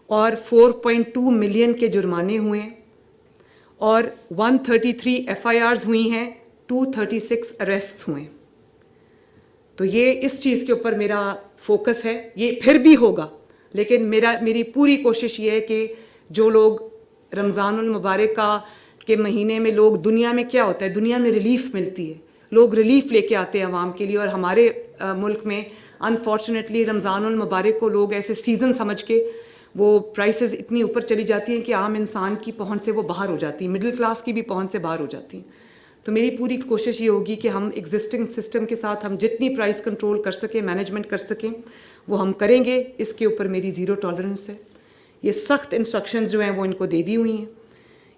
S8: और 4.2 मिलियन के जुर्माने हुए हैं और 133 FIRs हुई हैं, 236 अरेस्ट्स हुए हैं। तो ये इस चीज़ के ऊपर मेरा फोकस है। ये फिर भी होगा, लेकिन मेरी पूरी कोशिश ये है कि जो लोग रमज़ानुल मुबारक के महीने में लोग, दुनिया में क्या होता है, दुनिया में रिलीफ मिलती है, लोग रिलीफ लेके आते हैं आवाम के लिए, और हमारे मुल्क में अनफॉर्चुनेटली रमज़ानुल मुबारक को लोग ऐसे सीज़न समझ के वो प्राइसेस इतनी ऊपर चली जाती हैं कि आम इंसान की पहुंच से वो बाहर हो जाती हैं, मिडिल क्लास की भी पहुंच से बाहर हो जाती हैं। तो मेरी पूरी कोशिश ये होगी कि हम एग्जिस्टिंग सिस्टम के साथ हम जितनी प्राइस कंट्रोल कर सकें, मैनेजमेंट कर सकें, वो हम करेंगे। इसके ऊपर मेरी ज़ीरो टॉलरेंस है। ये सख्त इंस्ट्रक्शंस जो हैं वो इनको दे दी हुई हैं।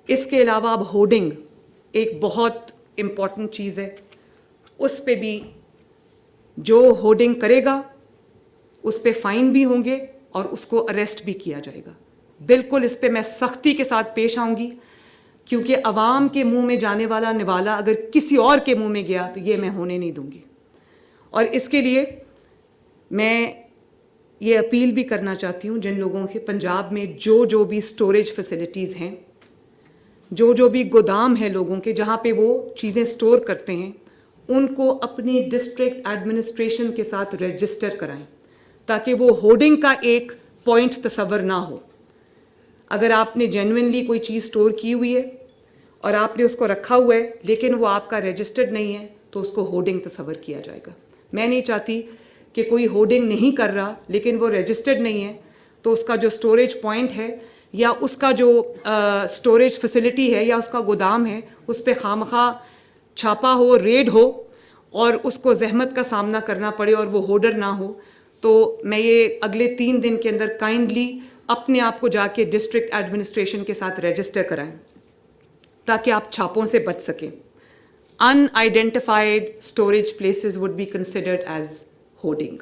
S8: इसके अलावा अब होर्डिंग एक बहुत इम्पॉर्टेंट चीज़ है, उस पे भी जो होर्डिंग करेगा उस पे फ़ाइन भी होंगे और उसको अरेस्ट भी किया जाएगा। बिल्कुल इस पे मैं सख्ती के साथ पेश आऊँगी, क्योंकि अवाम के मुंह में जाने वाला निवाला अगर किसी और के मुंह में गया तो ये मैं होने नहीं दूंगी। और इसके लिए मैं ये अपील भी करना चाहती हूँ जिन लोगों के पंजाब में जो भी स्टोरेज फैसिलिटीज़ हैं, जो भी गोदाम है लोगों के जहाँ पे वो चीज़ें स्टोर करते हैं, उनको अपनी डिस्ट्रिक्ट एडमिनिस्ट्रेशन के साथ रजिस्टर कराएं ताकि वो होर्डिंग का एक पॉइंट तस्वर ना हो। अगर आपने जेन्युइनली कोई चीज़ स्टोर की हुई है और आपने उसको रखा हुआ है लेकिन वो आपका रजिस्टर्ड नहीं है तो उसको होर्डिंग तस्वर किया जाएगा। मैं नहीं चाहती कि कोई होर्डिंग नहीं कर रहा लेकिन वो रजिस्टर्ड नहीं है तो उसका जो स्टोरेज पॉइंट है या उसका जो स्टोरेज फैसिलिटी है या उसका गोदाम है उस पर खामखा छापा हो, रेड हो और उसको जहमत का सामना करना पड़े और वो होर्डर ना हो। तो मैं ये अगले 3 दिन के अंदर काइंडली अपने आप को जाके डिस्ट्रिक्ट एडमिनिस्ट्रेशन के साथ रजिस्टर कराएं ताकि आप छापों से बच सकें। Unidentified storage places would be considered as hoarding.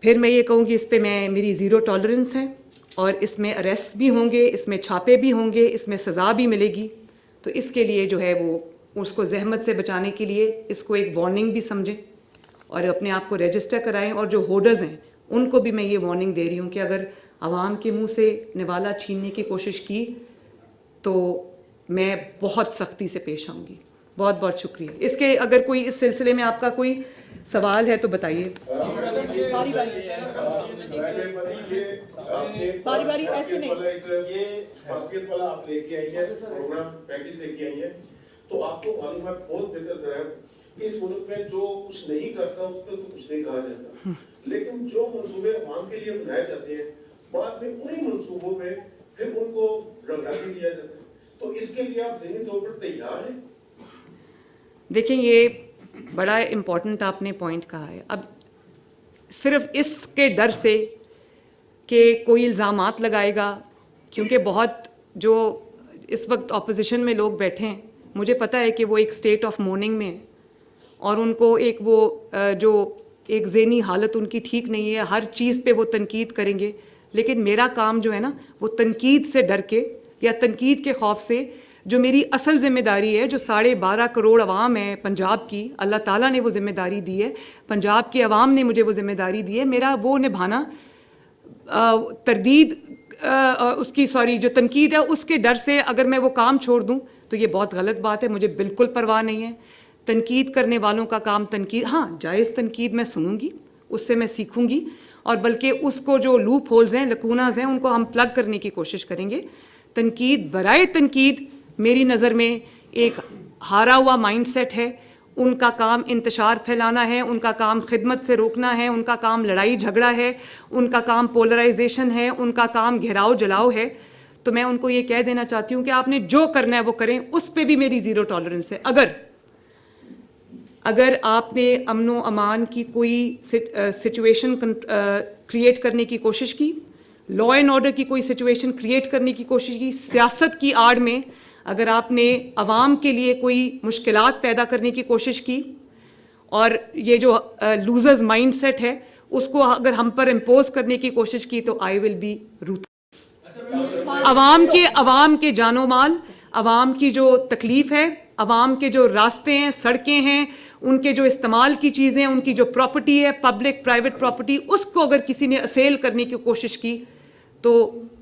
S8: फिर मैं ये कहूँगी इस पे मेरी ज़ीरो टॉलरेंस है और इसमें अरेस्ट भी होंगे, इसमें छापे भी होंगे, इसमें सज़ा भी मिलेगी। तो इसके लिए जो है वो उसको जहमत से बचाने के लिए इसको एक वार्निंग भी समझें और अपने आप को रजिस्टर कराएं। और जो होर्डर्स हैं उनको भी मैं ये वार्निंग दे रही हूँ कि अगर आवाम के मुंह से निवाला छीनने की कोशिश की तो मैं बहुत सख्ती से पेश आऊँगी। बहुत बहुत शुक्रिया। इसके अगर कोई इस सिलसिले में आपका कोई सवाल है तो बताइए।
S10: बारी बारी ऐसे नहीं,
S9: ये वाकई वाला आप लेके आई है, प्रोग्राम पैकेज लेके आई है, तो आपको मालूम है बहुत बेहतर तरह कि इस मुल्क में जो कुछ नहीं करता उस पर तो कुछ नहीं कहा जाता, लेकिन जो मंसूबे आवाम के लिए बनाए जाते हैं बाद में उन्हीं मंसूबों पे फिर उनको रंगाई दिया जाता है। तो इसके लिए आप ज़हनी तौर पर तैयार हैं?
S8: देखिए ये बड़ा इम्पोर्टेंट आपने पॉइंट कहा है। अब सिर्फ इसके डर से कि कोई इल्ज़ामात लगाएगा, क्योंकि बहुत जो इस वक्त अपोजिशन में लोग बैठे हैं मुझे पता है कि वो एक स्टेट ऑफ मॉर्निंग में है और उनको एक वो जो एक ज़हनी हालत उनकी ठीक नहीं है, हर चीज़ पे वो तनकीद करेंगे। लेकिन मेरा काम जो है ना वो तनकीद से डर के या तनकीद के खौफ से जो मेरी असल ज़िम्मेदारी है, जो 12.5 करोड़ अवाम है पंजाब की, अल्लाह ताला ने वो ज़िम्मेदारी दी है, पंजाब की अवाम ने मुझे वो ज़िम्मेदारी दी है, मेरा वो निभाना तरदीद उसकी जो तनकीद है उसके डर से अगर मैं वो काम छोड़ दूं तो ये बहुत गलत बात है। मुझे बिल्कुल परवाह नहीं है। तनकीद करने वालों का काम तनकीद, हाँ जायज़ तनकीद मैं सुनूंगी, उससे मैं सीखूंगी, और बल्कि उसको जो लूप होल्स हैं, लकूनाज हैं, उनको हम प्लग करने की कोशिश करेंगे। तनकीद बराए तनकीद मेरी नज़र में एक हारा हुआ माइंडसेट है। उनका काम इंतशार फैलाना है, उनका काम खिदमत से रोकना है, उनका काम लड़ाई झगड़ा है, उनका काम पोलराइजेशन है, उनका काम घेराव जलाओ है। तो मैं उनको ये कह देना चाहती हूँ कि आपने जो करना है वो करें, उस पर भी मेरी ज़ीरो टॉलरेंस है। अगर आपने अमनो अमान की कोई सिचुएशन क्रिएट करने की कोशिश की, लॉ एंड ऑर्डर की कोई सिचुएशन क्रिएट करने की कोशिश की, सियासत की आड़ में अगर आपने अवाम के लिए कोई मुश्किलात पैदा करने की कोशिश की, और ये जो लूजर्स माइंडसेट है उसको अगर हम पर इम्पोज करने की कोशिश की, तो आई विल बी रूथलेस। अवाम के जानो माल, अवाम की जो तकलीफ है, अवाम के जो रास्ते हैं, सड़कें हैं, उनके जो इस्तेमाल की चीज़ें, उनकी जो प्रॉपर्टी है, पब्लिक प्राइवेट प्रॉपर्टी, उसको अगर किसी ने असेल करने की कोशिश की तो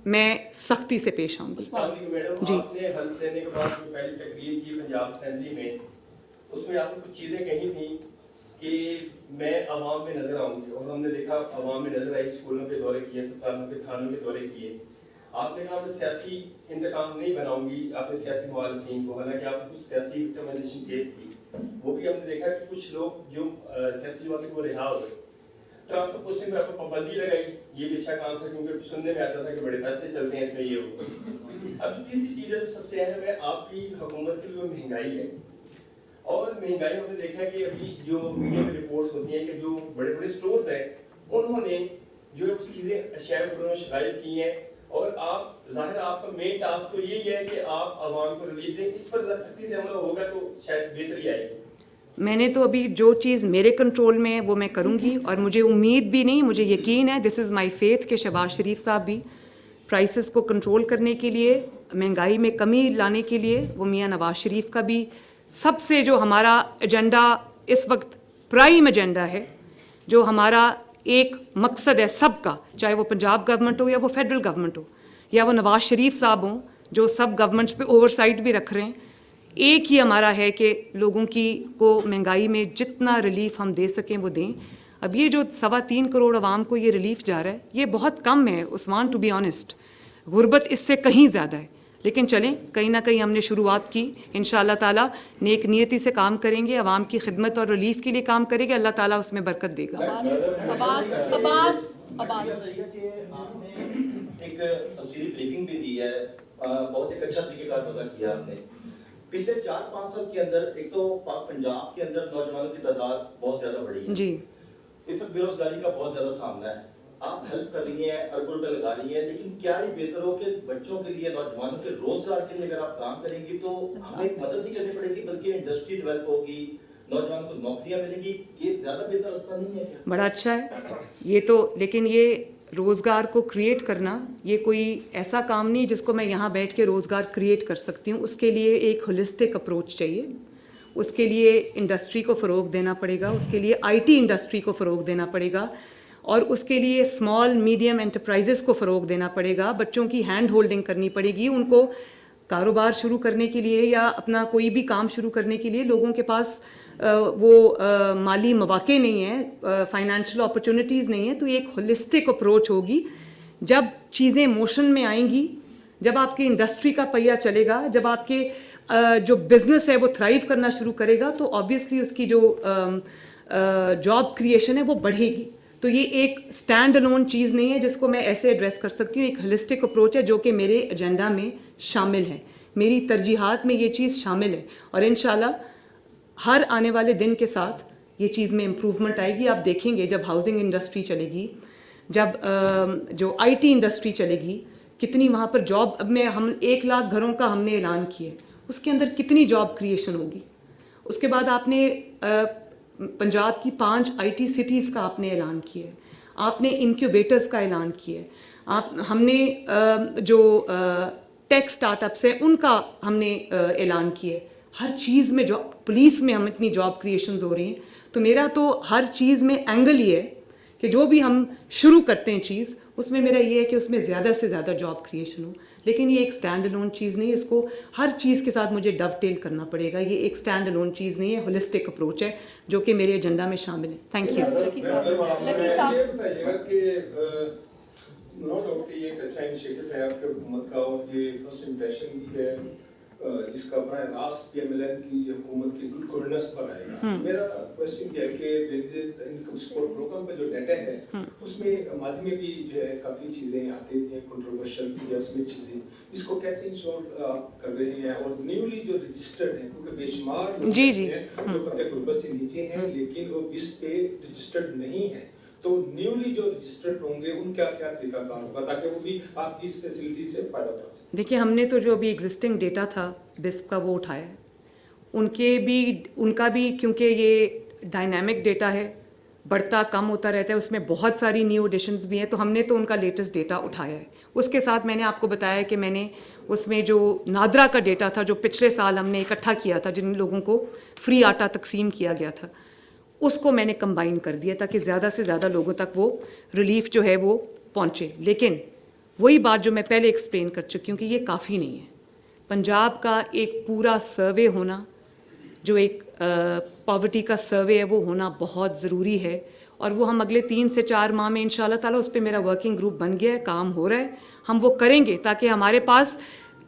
S8: मैं सख्ती से पेश आऊंगी।
S10: जी, आपने हल्फ लेने के बाद जो पहली तकरीर की पंजाब असेंबली में, उसमें आपने कुछ चीज़ें कही थी कि मैं अवाम में नजर आऊंगी, और हमने देखा अवाम में नजर आई, स्कूलों के दौरे किए, अस्पतालों के, थानों के दौरे किए। आपने कहा मैं सियासी इंतकाम नहीं बनाऊंगी आपने सियासी मुखालिफिन को, हालांकि आपने कुछ सियासी विक्टिमाइजेशन केस की, वो भी हमने देखा कि कुछ लोग जो सियासी जमात को रिहा हुए। ट्रांसफर पोस्टिंग में आपको पाबंदी लगाई, ये भी अच्छा काम था, क्योंकि सुनने में आता था कि बड़े पैसे चलते हैं इसमें, ये हो। अब तीसरी चीज़ है जो सबसे अहम है, आपकी हुकूमत की जो महंगाई है, और महंगाई हमने देखा कि अभी जो मीडिया में रिपोर्ट्स होती हैं कि जो बड़े बड़े स्टोर्स हैं उन्होंने जो है उस चीज़ें अशिया में शिकायत की हैं, और आप जाहिर आपका मेन टास्क तो यही है कि आप आवाम को रिलीफ दें। इस पर सख्ती से अमल होगा तो शायद बेहतरी आएगी।
S8: मैंने तो अभी जो चीज़ मेरे कंट्रोल में है वो मैं करूँगी, और मुझे उम्मीद भी नहीं, मुझे यकीन है, दिस इज़ माय फेथ कि शहबाज शरीफ साहब भी प्राइसेस को कंट्रोल करने के लिए, महंगाई में कमी लाने के लिए, वो मियाँ नवाज शरीफ का भी सबसे जो हमारा एजेंडा इस वक्त प्राइम एजेंडा है, जो हमारा एक मकसद है सबका, चाहे वो पंजाब गवर्नमेंट हो या वो फेडरल गवर्नमेंट हो या वो नवाज शरीफ साहब हों जो सब गवर्नमेंट्स पे ओवरसाइट भी रख रहे हैं, एक ही हमारा है कि लोगों की को महंगाई में जितना रिलीफ हम दे सकें वो दें। अब ये जो 3.25 करोड़ आवाम को ये रिलीफ जा रहा है, ये बहुत कम है उस्मान, टू बी ऑनेस्ट। गुर्बत इससे कहीं ज़्यादा है, लेकिन चलें, कहीं ना कहीं हमने शुरुआत की, इंशाअल्लाह ताला नेक नियति से काम करेंगे, आवाम की खिदमत और रिलीफ के लिए काम करेंगे, अल्लाह ताला उसमें बरकत देगा।
S11: एक तफसीली ब्रीफिंग भी दी है, बहुत एक अच्छा तरीकेकार वज़ा किया आपने। पिछले 4-5 साल के अंदर एक तो पंजाब के अंदर नौजवानों की तादाद बहुत ज्यादा बढ़ी है
S8: जी,
S11: इस वक्त बेरोजगारी का बहुत ज्यादा सामना है, आप हेल्प कर रही हैं, अरबों रुपए लगा रही हैं, लेकिन क्या ये बेहतर हो कि बच्चों के लिए, नौजवानों के रोजगार के लिए अगर आप काम करेंगी तो हमें मदद नहीं करनी पड़ेगी, बल्कि इंडस्ट्री डेवलप होगी, नौजवान को नौकरियां मिलेंगी, ये ज्यादा बेहतर रास्ता नहीं है क्या?
S8: बड़ा अच्छा है ये तो, लेकिन ये रोज़गार को क्रिएट करना ये कोई ऐसा काम नहीं जिसको मैं यहाँ बैठ के रोज़गार क्रिएट कर सकती हूँ। उसके लिए एक होलिस्टिक अप्रोच चाहिए, उसके लिए इंडस्ट्री को फ़रोग देना पड़ेगा, उसके लिए आईटी इंडस्ट्री को फ़रोग देना पड़ेगा, और उसके लिए स्मॉल मीडियम एंटरप्राइजेस को फ़रोग देना पड़ेगा, बच्चों की हैंड होल्डिंग करनी पड़ेगी, उनको कारोबार शुरू करने के लिए या अपना कोई भी काम शुरू करने के लिए लोगों के पास माली मौके नहीं है, फाइनेंशियल अपॉर्चुनिटीज़ नहीं है। तो ये एक होलिस्टिक अप्रोच होगी। जब चीज़ें मोशन में आएंगी, जब आपकी इंडस्ट्री का पहिया चलेगा, जब आपके जो बिज़नेस है वो थ्राइव करना शुरू करेगा, तो ऑब्वियसली उसकी जो जॉब क्रिएशन है वो बढ़ेगी। तो ये एक स्टैंड अलोन चीज़ नहीं है जिसको मैं ऐसे एड्रेस कर सकती हूँ, एक होलिस्टिक अप्रोच है जो कि मेरे एजेंडा में शामिल है, मेरी तरजीहात में ये चीज़ शामिल है, और इंशाल्लाह हर आने वाले दिन के साथ ये चीज़ में इम्प्रूवमेंट आएगी। आप देखेंगे जब हाउसिंग इंडस्ट्री चलेगी, जब जो आईटी इंडस्ट्री चलेगी, कितनी वहाँ पर जॉब, अब में हम 1 लाख घरों का हमने ऐलान किया, उसके अंदर कितनी जॉब क्रिएशन होगी। उसके बाद आपने पंजाब की 5 आईटी सिटीज़ का आपने ऐलान किया है, आपने इंक्यूबेटर्स का ऐलान किया है, हमने जो टेक स्टार्टअप्स है उनका हमने ऐलान किया है। हर चीज़ में, जो पुलिस में हम इतनी जॉब क्रिएशंस हो रही हैं, तो मेरा तो हर चीज़ में एंगल ये है कि जो भी हम शुरू करते हैं चीज़, اس میں میرا یہ ہے کہ اس میں زیادہ سے زیادہ جاب کریشن ہو، لیکن یہ ایک اسٹینڈ الون چیز نہیں ہے، اس کو ہر چیز کے ساتھ مجھے ڈو ٹیل کرنا پڑے گا. یہ ایک اسٹینڈ الون چیز نہیں ہے، ہولسٹک اپروچ ہے جو کہ میرے ایجنڈا میں شامل ہے. Thank you.
S10: نو ڈاؤٹ کہ یہ ایک اچھا انیشیٹو ہے آپ کی حکومت کا، اور یہ فرسٹ امپریشن بھی ہے جس کا براہ راست پی ایم ایل این کی حکومت کی گڈ گورننس پر آئے گا. میرا کوشچن یہ ہے کہ انکم سپورٹ پروگرام کا جو ڈیٹا ہے اس میں ماضی میں بھی جو ہے کافی چیزیں آتی ہیں کنٹروورشل یا اس میں چیزیں، اس کو کیسے انشور آپ کر رہے ہیں؟ اور نیولی جو رجسٹرڈ ہیں کیونکہ بے شمار
S8: جی
S10: جو فقط غربت سے نیچے ہیں لیکن وہ اس پہ رجسٹرڈ نہیں ہیں، تو نیولی جو رجسٹرڈ ہوں گے ان کا کیا طریقہ کار ہوگا تاکہ وہ بھی آپ کی اس فیسلٹی سے فائدہ اٹھا سکیں؟
S8: دیکھیے ہم نے تو جو ابھی ایگزسٹنگ ڈیٹا تھا بسپ کا وہ اٹھایا ہے، ان کا بھی کیونکہ یہ ڈائنامک ڈیٹا ہے، بڑھتا کم ہوتا رہتا ہے، اس میں بہت ساری نیو ایڈیشنز بھی ہیں، تو ہم نے تو ان کا لیٹسٹ ڈیٹا اٹھایا ہے. اس کے ساتھ میں نے آپ کو بتایا کہ میں نے اس میں جو نادرا کا ڈیٹا تھا جو پچھلے سال ہم نے اکٹھا کیا تھا، جن لوگوں کو فری آٹا تقسیم کیا گیا تھا، اس کو میں نے کمبائن کر دیا تاکہ زیادہ سے زیادہ لوگوں تک وہ ریلیف جو ہے وہ پہنچے. لیکن وہی بات جو میں پہلے ایکسپلین کر چکی ہوں کہ یہ کافی نہیں ہے. پنجاب کا ایک پورا سروے ہونا، جو ایک پاورٹی کا سروے ہے، وہ ہونا بہت ضروری ہے، اور وہ ہم اگلے 3 سے 4 ماہ میں انشاءاللہ تعالیٰ اس پہ میرا ورکنگ گروپ بن گیا ہے، کام ہو رہا ہے، ہم وہ کریں گے تاکہ ہمارے پاس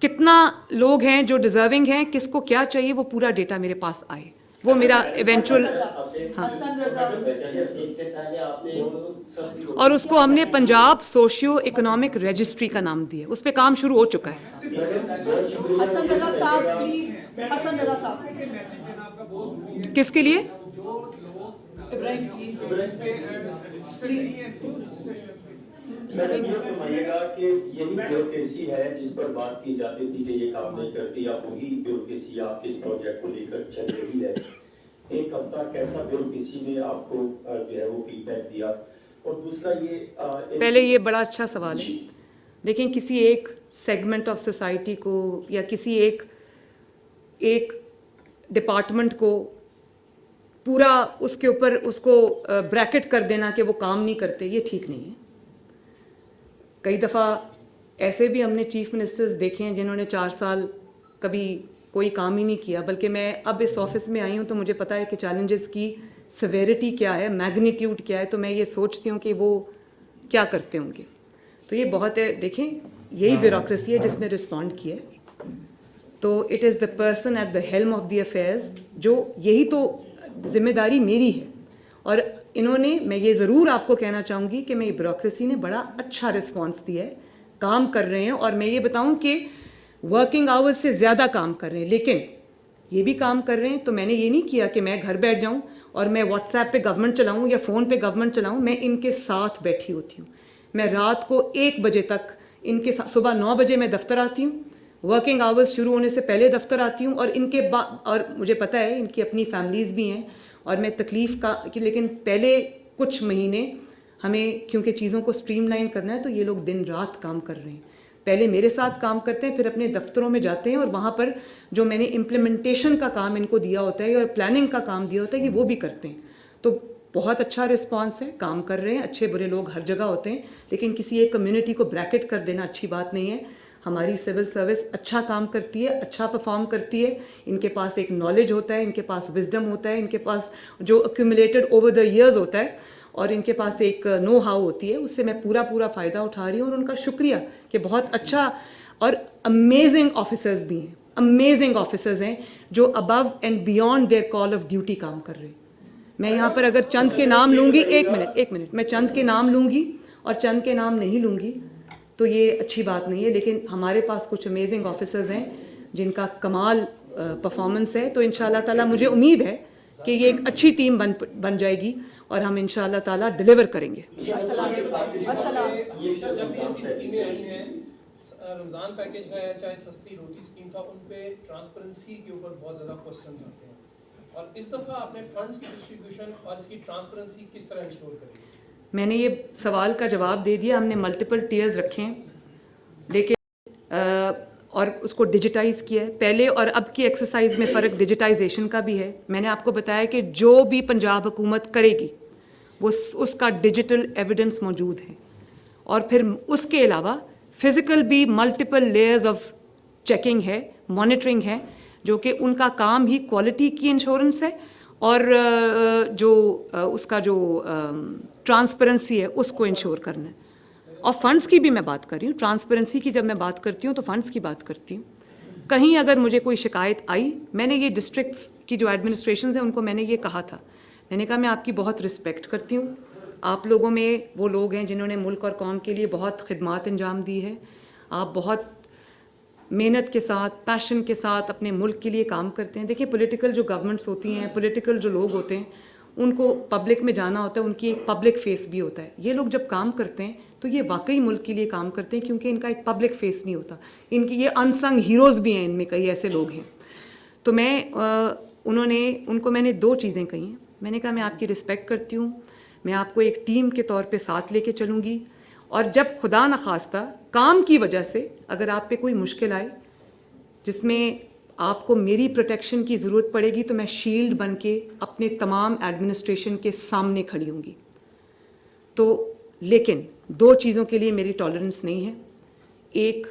S8: کتنا لوگ ہیں جو ڈیزرونگ ہیں، کس کو کیا چاہیے، وہ پورا ڈیٹا میرے پاس آئے. وہ میرا ایونچول اور اس کو ہم نے پنجاب سوشیو اکنامک رجسٹری کا نام دیا، اس پہ کام شروع ہو چکا ہے. کس کے لیے؟
S11: میڈم یہ فرمائیے گا کہ یہی بیوروکریسی ہے جس پر بات کی جاتی تھی کہ یہ کام نہیں کرتی، اب وہی بیوروکریسی آپ کے اس پروجیکٹ کو لے کر چل رہی ہے. ایک ہفتہ کیسا بیوروکریسی نے آپ کو جو ہے وہ فیڈ بیک دیا؟ اور دوسرا یہ
S8: پہلے یہ بڑا اچھا سوال ہے. دیکھیں کسی ایک سیگمنٹ آف سوسائٹی کو یا کسی ایک ڈپارٹمنٹ کو پورا اس کے اوپر اس کو بریکٹ کر دینا کہ وہ کام نہیں کرتے، یہ ٹھیک نہیں ہے. کئی دفعہ ایسے بھی ہم نے چیف منسٹرز دیکھے ہیں جنہوں نے 4 سال کبھی کوئی کام ہی نہیں کیا، بلکہ میں اب اس آفس میں آئی ہوں تو مجھے پتہ ہے کہ چیلنجز کی سیویرٹی کیا ہے، میگنیٹیوڈ کیا ہے، تو میں یہ سوچتی ہوں کہ وہ کیا کرتے ہوں گے. تو یہ بہت ہے. دیکھیں یہی بیوروکریسی ہے جس نے رسپونڈ کیا ہے، تو it is the person at the helm of the affairs, جو یہی تو ذمہ داری میری ہے. اور انہوں نے، میں یہ ضرور آپ کو کہنا چاہوں گی کہ میں یہ بیوروکریسی نے بڑا اچھا رسپانس دیا ہے، کام کر رہے ہیں. اور میں یہ بتاؤں کہ ورکنگ آورز سے زیادہ کام کر رہے ہیں، لیکن یہ بھی کام کر رہے ہیں. تو میں نے یہ نہیں کیا کہ میں گھر بیٹھ جاؤں اور میں واٹس ایپ پہ گورنمنٹ چلاؤں یا فون پہ گورنمنٹ چلاؤں. میں ان کے ساتھ بیٹھی ہوتی ہوں. میں رات کو 1 بجے تک ان کے ساتھ، صبح 9 بجے میں دفتر آتی ہوں، ورکنگ آورز شروع ہونے سے پہلے دفتر آتی ہوں، اور ان کے بعد، اور مجھے پتہ ہے ان کی اپنی فیملیز بھی ہیں اور میں تکلیف کا، لیکن پہلے کچھ مہینے ہمیں کیونکہ چیزوں کو اسٹریم لائن کرنا ہے تو یہ لوگ دن رات کام کر رہے ہیں. پہلے میرے ساتھ کام کرتے ہیں، پھر اپنے دفتروں میں جاتے ہیں اور وہاں پر جو میں نے امپلیمنٹیشن کا کام ان کو دیا ہوتا ہے اور پلاننگ کا کام دیا ہوتا ہے کہ وہ بھی کرتے ہیں. تو بہت اچھا رسپانس ہے، کام کر رہے ہیں. اچھے برے لوگ ہر جگہ ہوتے ہیں، لیکن کسی ایک کمیونٹی کو بریکٹ کر دینا اچھی بات نہیں ہے. ہماری سول سروس اچھا کام کرتی ہے، اچھا پرفارم کرتی ہے. ان کے پاس ایک نالج ہوتا ہے، ان کے پاس وزڈم ہوتا ہے، ان کے پاس جو ایکومولیٹڈ اوور دا ایئرز ہوتا ہے، اور ان کے پاس ایک نو ہاؤ ہوتی ہے. اس سے میں پورا فائدہ اٹھا رہی ہوں، اور ان کا شکریہ کہ بہت اچھا. اور امیزنگ آفیسرز بھی ہیں، امیزنگ آفیسرز ہیں جو above and beyond their call of duty کام کر رہے ہیں. میں یہاں پر اگر چند کے نام لوں گی، ایک منٹ میں چند کے نام لوں گی اور چند کے نام نہیں لوں گی تو یہ اچھی بات نہیں ہے. لیکن ہمارے پاس کچھ امیزنگ آفیسرز ہیں جن کا کمال پرفارمنس ہے. تو انشاءاللہ تعالیٰ مجھے امید ہے کہ یہ ایک اچھی ٹیم بن جائے گی اور ہم انشاءاللہ تعالیٰ ڈیلیور کریں گے.
S12: جب ایسی اسکیمیں آئی ہیں، رمضان پیکیج ہے، چاہے سستی روٹی اسکیم تھا، ان پہ ٹرانسپیرنسی کے اوپر بہت زیادہ کوسچنز آتے ہیں، اور اس دفعہ آپ نے فنڈز کی ڈسٹریبیوشن اور اس کی ٹرانسپیرنسی کس طرح انشور کریں گے؟
S8: میں نے یہ سوال کا جواب دے دیا. ہم نے ملٹیپل ٹیئرز رکھے ہیں، لیکن اور اس کو ڈیجیٹائز کیا ہے. پہلے اور اب کی ایکسرسائز میں فرق ڈیجیٹائزیشن کا بھی ہے. میں نے آپ کو بتایا کہ جو بھی پنجاب حکومت کرے گی وہ اس کا ڈیجیٹل ایویڈنس موجود ہے، اور پھر اس کے علاوہ فزیکل بھی ملٹیپل لیئرز آف چیکنگ ہے, مانیٹرنگ ہے, جو کہ ان کا کام ہی کوالٹی کی انشورنس ہے, اور جو اس کا جو ٹرانسپیرنسی ہے اس کو انشور کرنا ہے. اور فنڈس کی بھی میں بات کر رہی ہوں, ٹرانسپیرنسی کی جب میں بات کرتی ہوں تو فنڈس کی بات کرتی ہوں. کہیں اگر مجھے کوئی شکایت آئی, میں نے یہ ڈسٹرکٹس کی جو ایڈمنسٹریشنز ہیں ان کو میں نے یہ کہا تھا, میں نے کہا میں آپ کی بہت رسپیکٹ کرتی ہوں, آپ لوگوں میں وہ لوگ ہیں جنہوں نے ملک اور قوم کے لیے بہت خدمات انجام دی ہے, آپ بہت محنت کے ساتھ, پیشن کے ساتھ اپنے ملک کے لیے کام کرتے ہیں. دیکھیں پولیٹیکل جو گورنمنٹس ہوتی ہیں, پولیٹیکل جو لوگ ہوتے ہیں, ان کو پبلک میں جانا ہوتا ہے, ان کی ایک پبلک فیس بھی ہوتا ہے. یہ لوگ جب کام کرتے ہیں تو یہ واقعی ملک کے لیے کام کرتے ہیں, کیونکہ ان کا ایک پبلک فیس نہیں ہوتا. ان کی یہ انسنگ ہیروز بھی ہیں, ان میں کئی ایسے لوگ ہیں. تو میں ان کو میں نے 2 چیزیں کہی ہیں. میں نے کہا میں آپ کی رسپیکٹ کرتی ہوں, میں آپ کو ایک ٹیم کے طور پہ ساتھ لے کے چلوں گی, اور جب خدا نخواستہ کام کی وجہ سے اگر آپ پہ کوئی مشکل آئے جس میں آپ کو میری پروٹیکشن کی ضرورت پڑے گی, تو میں شیلڈ بن کے اپنے تمام ایڈمنسٹریشن کے سامنے کھڑی ہوں گی. تو لیکن 2 چیزوں کے لیے میری ٹالرنس نہیں ہے. ایک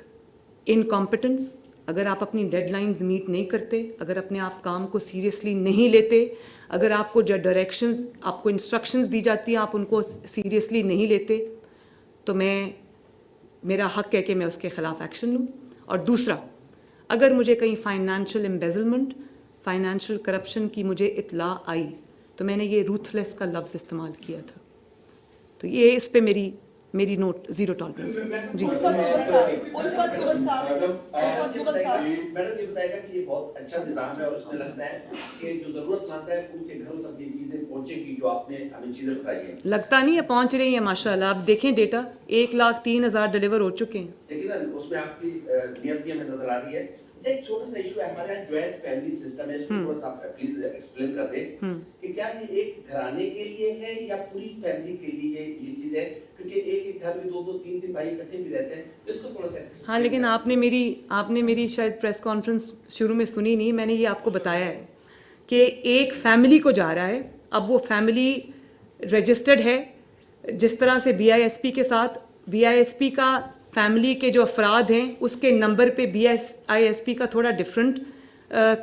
S8: انکمپٹنس, اگر آپ اپنی ڈیڈ لائنز میٹ نہیں کرتے, اگر اپنے آپ کام کو سیریسلی نہیں لیتے, اگر آپ کو جو ڈائریکشنز, آپ کو انسٹرکشنز دی جاتی ہیں آپ ان کو سیریسلی نہیں لیتے, تو میرا حق ہے کہ میں اس کے خلاف ایکشن لوں. اور دوسرا, اگر مجھے کہیں فائنینشیل امبیزلمنٹ, فائنینشیل کرپشن کی مجھے اطلاع آئی, تو میں نے یہ روتھلیس کا لفظ استعمال کیا تھا. تو یہ اس پہ میری نوٹ 0 ٹالرنس ہے. جی
S11: میڈم یہ بتائے گا کہ یہ بہت اچھا نظام ہے, اور اس میں لگتا ہے کہ جو ضرورت مند ہے ان کے گھروں تک یہ چیزیں پہنچے گی جو آپ نے ہمیں چیزیں بتائی ہیں.
S8: لگتا نہیں ہے پہنچ رہی ہیں, ماشاء اللہ. آپ دیکھیں ڈیٹا, 1,03,000 ڈلیور ہو چکے ہیں.
S11: لیکن اس میں آپ کی نیت بھی ہمیں نظر آ رہی ہے. ایک چھوٹا سا ایشو ہے ہمارے یہاں, جوائنٹ فیملی سسٹم ہے, اس کو تھوڑا سا آپ پلیز ایکسپلین کر دیں کہ کیا یہ ایک گھرانے کے لیے ہے یا پوری فیملی کے لیے یہ چیز ہے, کیونکہ ایک گھر میں 2 3 بھائی اکٹھے بھی رہتے ہیں, اس کو تھوڑا سا.
S8: ہاں, لیکن آپ نے میری شاید پریس کانفرنس شروع میں سنی نہیں. میں نے یہ آپ کو بتایا ہے کہ ایک فیملی کو جا رہا ہے. اب وہ فیملی رجسٹرڈ ہے, جس طرح سے BISP کے ساتھ BISP کا فیملی کے جو افراد ہیں اس کے نمبر پہ BISP کا تھوڑا ڈفرینٹ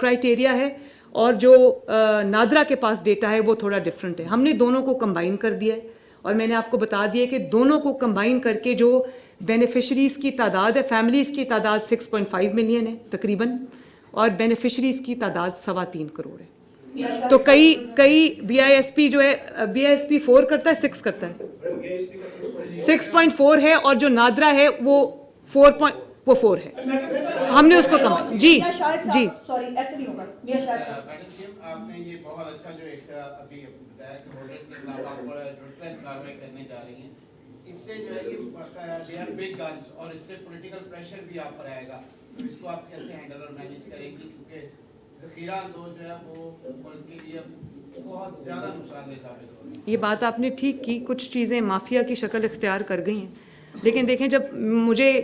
S8: کرائٹیریا ہے, اور جو نادرا کے پاس ڈیٹا ہے وہ تھوڑا ڈفرینٹ ہے. ہم نے دونوں کو کمبائن کر دیا ہے, اور میں نے آپ کو بتا دیا کہ دونوں کو کمبائن کر کے جو بینیفیشریز کی تعداد ہے, فیملیز کی تعداد 6.5 ملین ہے تقریباً, اور بینیفیشریز کی تعداد 3.25 کروڑ ہے. تو کئی BISP جو ہے BISP 4 کرتا ہے, 6 کرتا ہے, 6.4 ہے, اور جو نادرا ہے وہ 4 ہے. ہم نے اس کو کم. جی
S13: سوری ایسے نہیں ہوگا.
S14: آپ نے یہ بہت اچھا جو ایک ابھی بتایا کہ ہولڈرز کے خلاف آپ روتلیس کارروائی کرنے جا رہی ہیں, اس سے جو ہے یہ دے آر بگ گنز, اور اس سے پولیٹیکل پریشر بھی آپ پر آئے گا. تو اس کو آپ کیسے ہینڈل اور مینیج کریں گی, کیونکہ ذخیرہ اندوز جو ہے وہ ملک کے لیے بہت زیادہ نقصان دہ ثابت ہو رہی ہے.
S8: یہ بات آپ نے ٹھیک کی, کچھ چیزیں مافیا کی شکل اختیار کر گئی ہیں, لیکن دیکھیں جب مجھے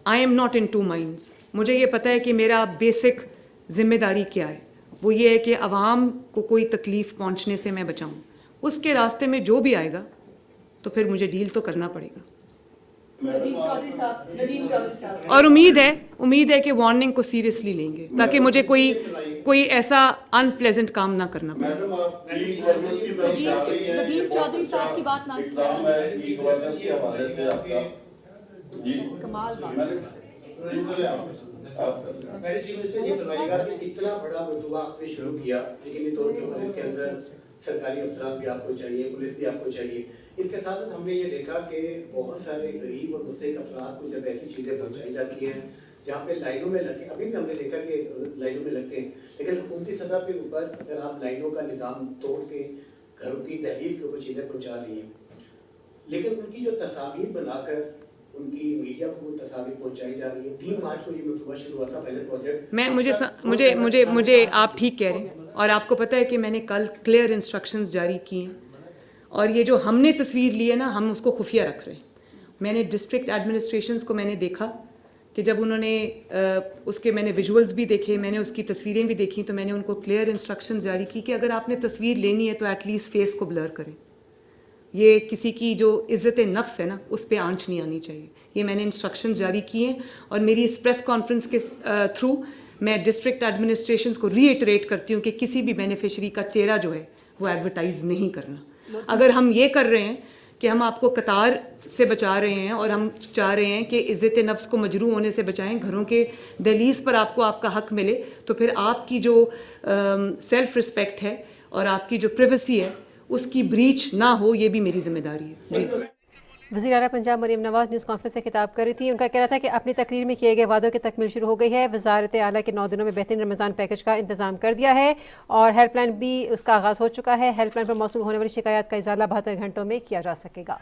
S8: I am not in 2 minds. مجھے یہ پتہ ہے کہ میرا بیسک ذمہ داری کیا ہے, وہ یہ ہے کہ عوام کو کوئی تکلیف پہنچنے سے میں بچاؤں. اس کے راستے میں جو بھی آئے گا تو پھر مجھے ڈیل تو کرنا پڑے گا. اور امید ہے کہ وارننگ کو سیریسلی لیں گے, تاکہ مجھے کوئی ایسا ان پلیزنٹ کام نہ کرنا پڑے.
S13: ندیم چودھری صاحب کی بات نہ کمال بات.
S10: اتنا بڑا منصوبہ آپ نے شروع کیا, لیکن طور پر اس کے اندر سرکاری افسران بھی آپ کو چاہیے, پولیس بھی آپ کو چاہیے. اس کے ساتھ ہم نے یہ دیکھا کہ بہت سارے غریب اور مستحق افراد کو جب ایسی چیزیں پہنچائی جاتی ہیں جہاں پہ لائنوں میں لگے, ابھی بھی ہم نے دیکھا کہ لائنوں میں لگتے ہیں, لیکن حکومتی سطح پہ اوپر اگر آپ لائنوں کا نظام توڑ کے گھروں کی دہلیز کے اوپر چیزیں پہنچا رہی ہیں, لیکن ان کی جو تصاویر بنا کر ان کی میڈیا کو تصاویر پہنچائی جا رہی ہے. 3 مارچ کو یہ منصوبہ شروع ہوا تھا پہلے پروجیکٹ.
S8: مجھے آپ ٹھیک کہہ رہے ہیں, اور آپ کو پتہ ہے کہ میں نے کل کلیئر انسٹرکشنز جاری کی ہیں, اور یہ جو ہم نے تصویر لی ہے نا, ہم اس کو خفیہ رکھ رہے ہیں. میں نے ڈسٹرکٹ ایڈمنسٹریشنز کو میں نے دیکھا کہ جب انہوں نے اس کے میں نے ویژولز بھی دیکھے, میں نے اس کی تصویریں بھی دیکھیں, تو میں نے ان کو کلیئر انسٹرکشنز جاری کی کہ اگر آپ نے تصویر لینی ہے تو ایٹ لیسٹ فیس کو بلر کریں. یہ کسی کی جو عزت نفس ہے نا اس پہ آنچ نہیں آنی چاہیے. یہ میں نے انسٹرکشنز جاری کی ہیں اور میری اس پریس کانفرنس کے تھرو میں ڈسٹرکٹ ایڈمنسٹریشنز کو ری ایٹریٹ کرتی ہوں کہ کسی بھی بینیفیشری کا چہرہ جو ہے وہ ایڈورٹائز نہیں کرنا. اگر ہم یہ کر رہے ہیں کہ ہم آپ کو قطار سے بچا رہے ہیں اور ہم چاہ رہے ہیں کہ عزت نفس کو مجروح ہونے سے بچائیں, گھروں کے دہلیز پر آپ کو آپ کا حق ملے, تو پھر آپ کی جو سیلف رسپیکٹ ہے اور آپ کی جو پریویسی ہے اس کی بریچ نہ ہو, یہ بھی میری ذمہ داری ہے. جی.
S2: وزیر اعلیٰ پنجاب مریم نواز نیوز کانفرنس سے خطاب کر رہی تھی. ان کا کہنا تھا کہ اپنی تقریر میں کیے گئے وعدوں کی تکمیل شروع ہو گئی ہے. وزارت اعلیٰ کے 9 دنوں میں بہترین رمضان پیکج کا انتظام کر دیا ہے اور ہیلپ لائن بھی اس کا آغاز ہو چکا ہے. ہیلپ لائن پر موصول ہونے والی شکایات کا ازالہ 72 گھنٹوں میں کیا جا سکے گا.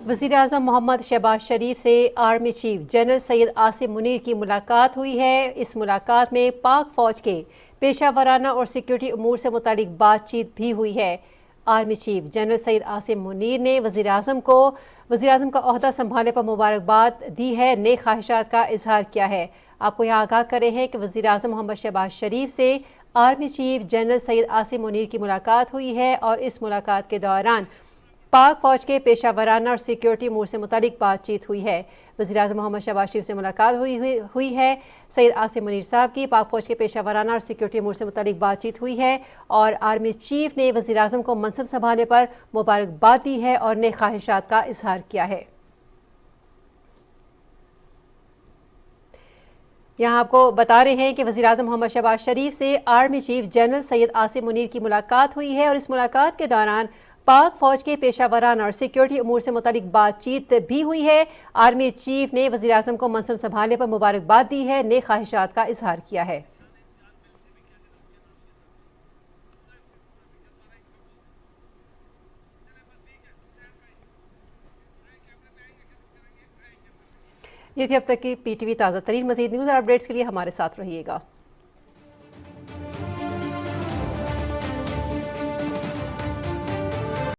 S2: وزیر اعظم محمد شہباز شریف سے army chief general Syed Asim Munir کی ملاقات ہوئی ہے. اس ملاقات میں پاک فوج کے پیشہ ورانہ اور سیکیورٹی امور سے متعلق بات چیت بھی ہوئی ہے. Army chief general Syed Asim Munir نے وزیر اعظم کا عہدہ سنبھالنے پر مبارکباد دی ہے, نیک خواہشات کا اظہار کیا ہے. آپ کو یہاں آگاہ کر رہے ہیں کہ وزیر اعظم محمد شہباز شریف سے army chief general Syed Asim Munir کی ملاقات ہوئی ہے اور اس ملاقات کے دوران پاک فوج کے پیشہ ورانہ اور سیکیورٹی امور سے متعلق بات چیت ہوئی ہے. وزیر اعظم محمد شہباز شریف سے ملاقات ہوئی ہے. سید عاصم منیر صاحب کی پاک فوج کے پیشہ ورانہ اور سیکیورٹی امور سے متعلق بات چیت ہوئی ہے اور آرمی چیف نے وزیر اعظم کو منصب سنبھالنے پر مبارکباد دی ہے اور نیک خواہشات کا اظہار کیا ہے. یہاں آپ کو بتا رہے ہیں کہ وزیر اعظم محمد شہباز شریف سے army chief general Syed Asim Munir کی ملاقات ہوئی ہے اور اس ملاقات کے دوران پاک فوج کے پیشہ ورانہ اور سیکیورٹی امور سے متعلق بات چیت بھی ہوئی ہے. آرمی چیف نے وزیر اعظم کو منصب سنبھالنے پر مبارکباد دی ہے, نیک خواہشات کا اظہار کیا ہے. یہ تھی اب تک کی پی ٹی وی تازہ ترین. مزید نیوز اور اپڈیٹس کے لیے ہمارے ساتھ رہیے گا.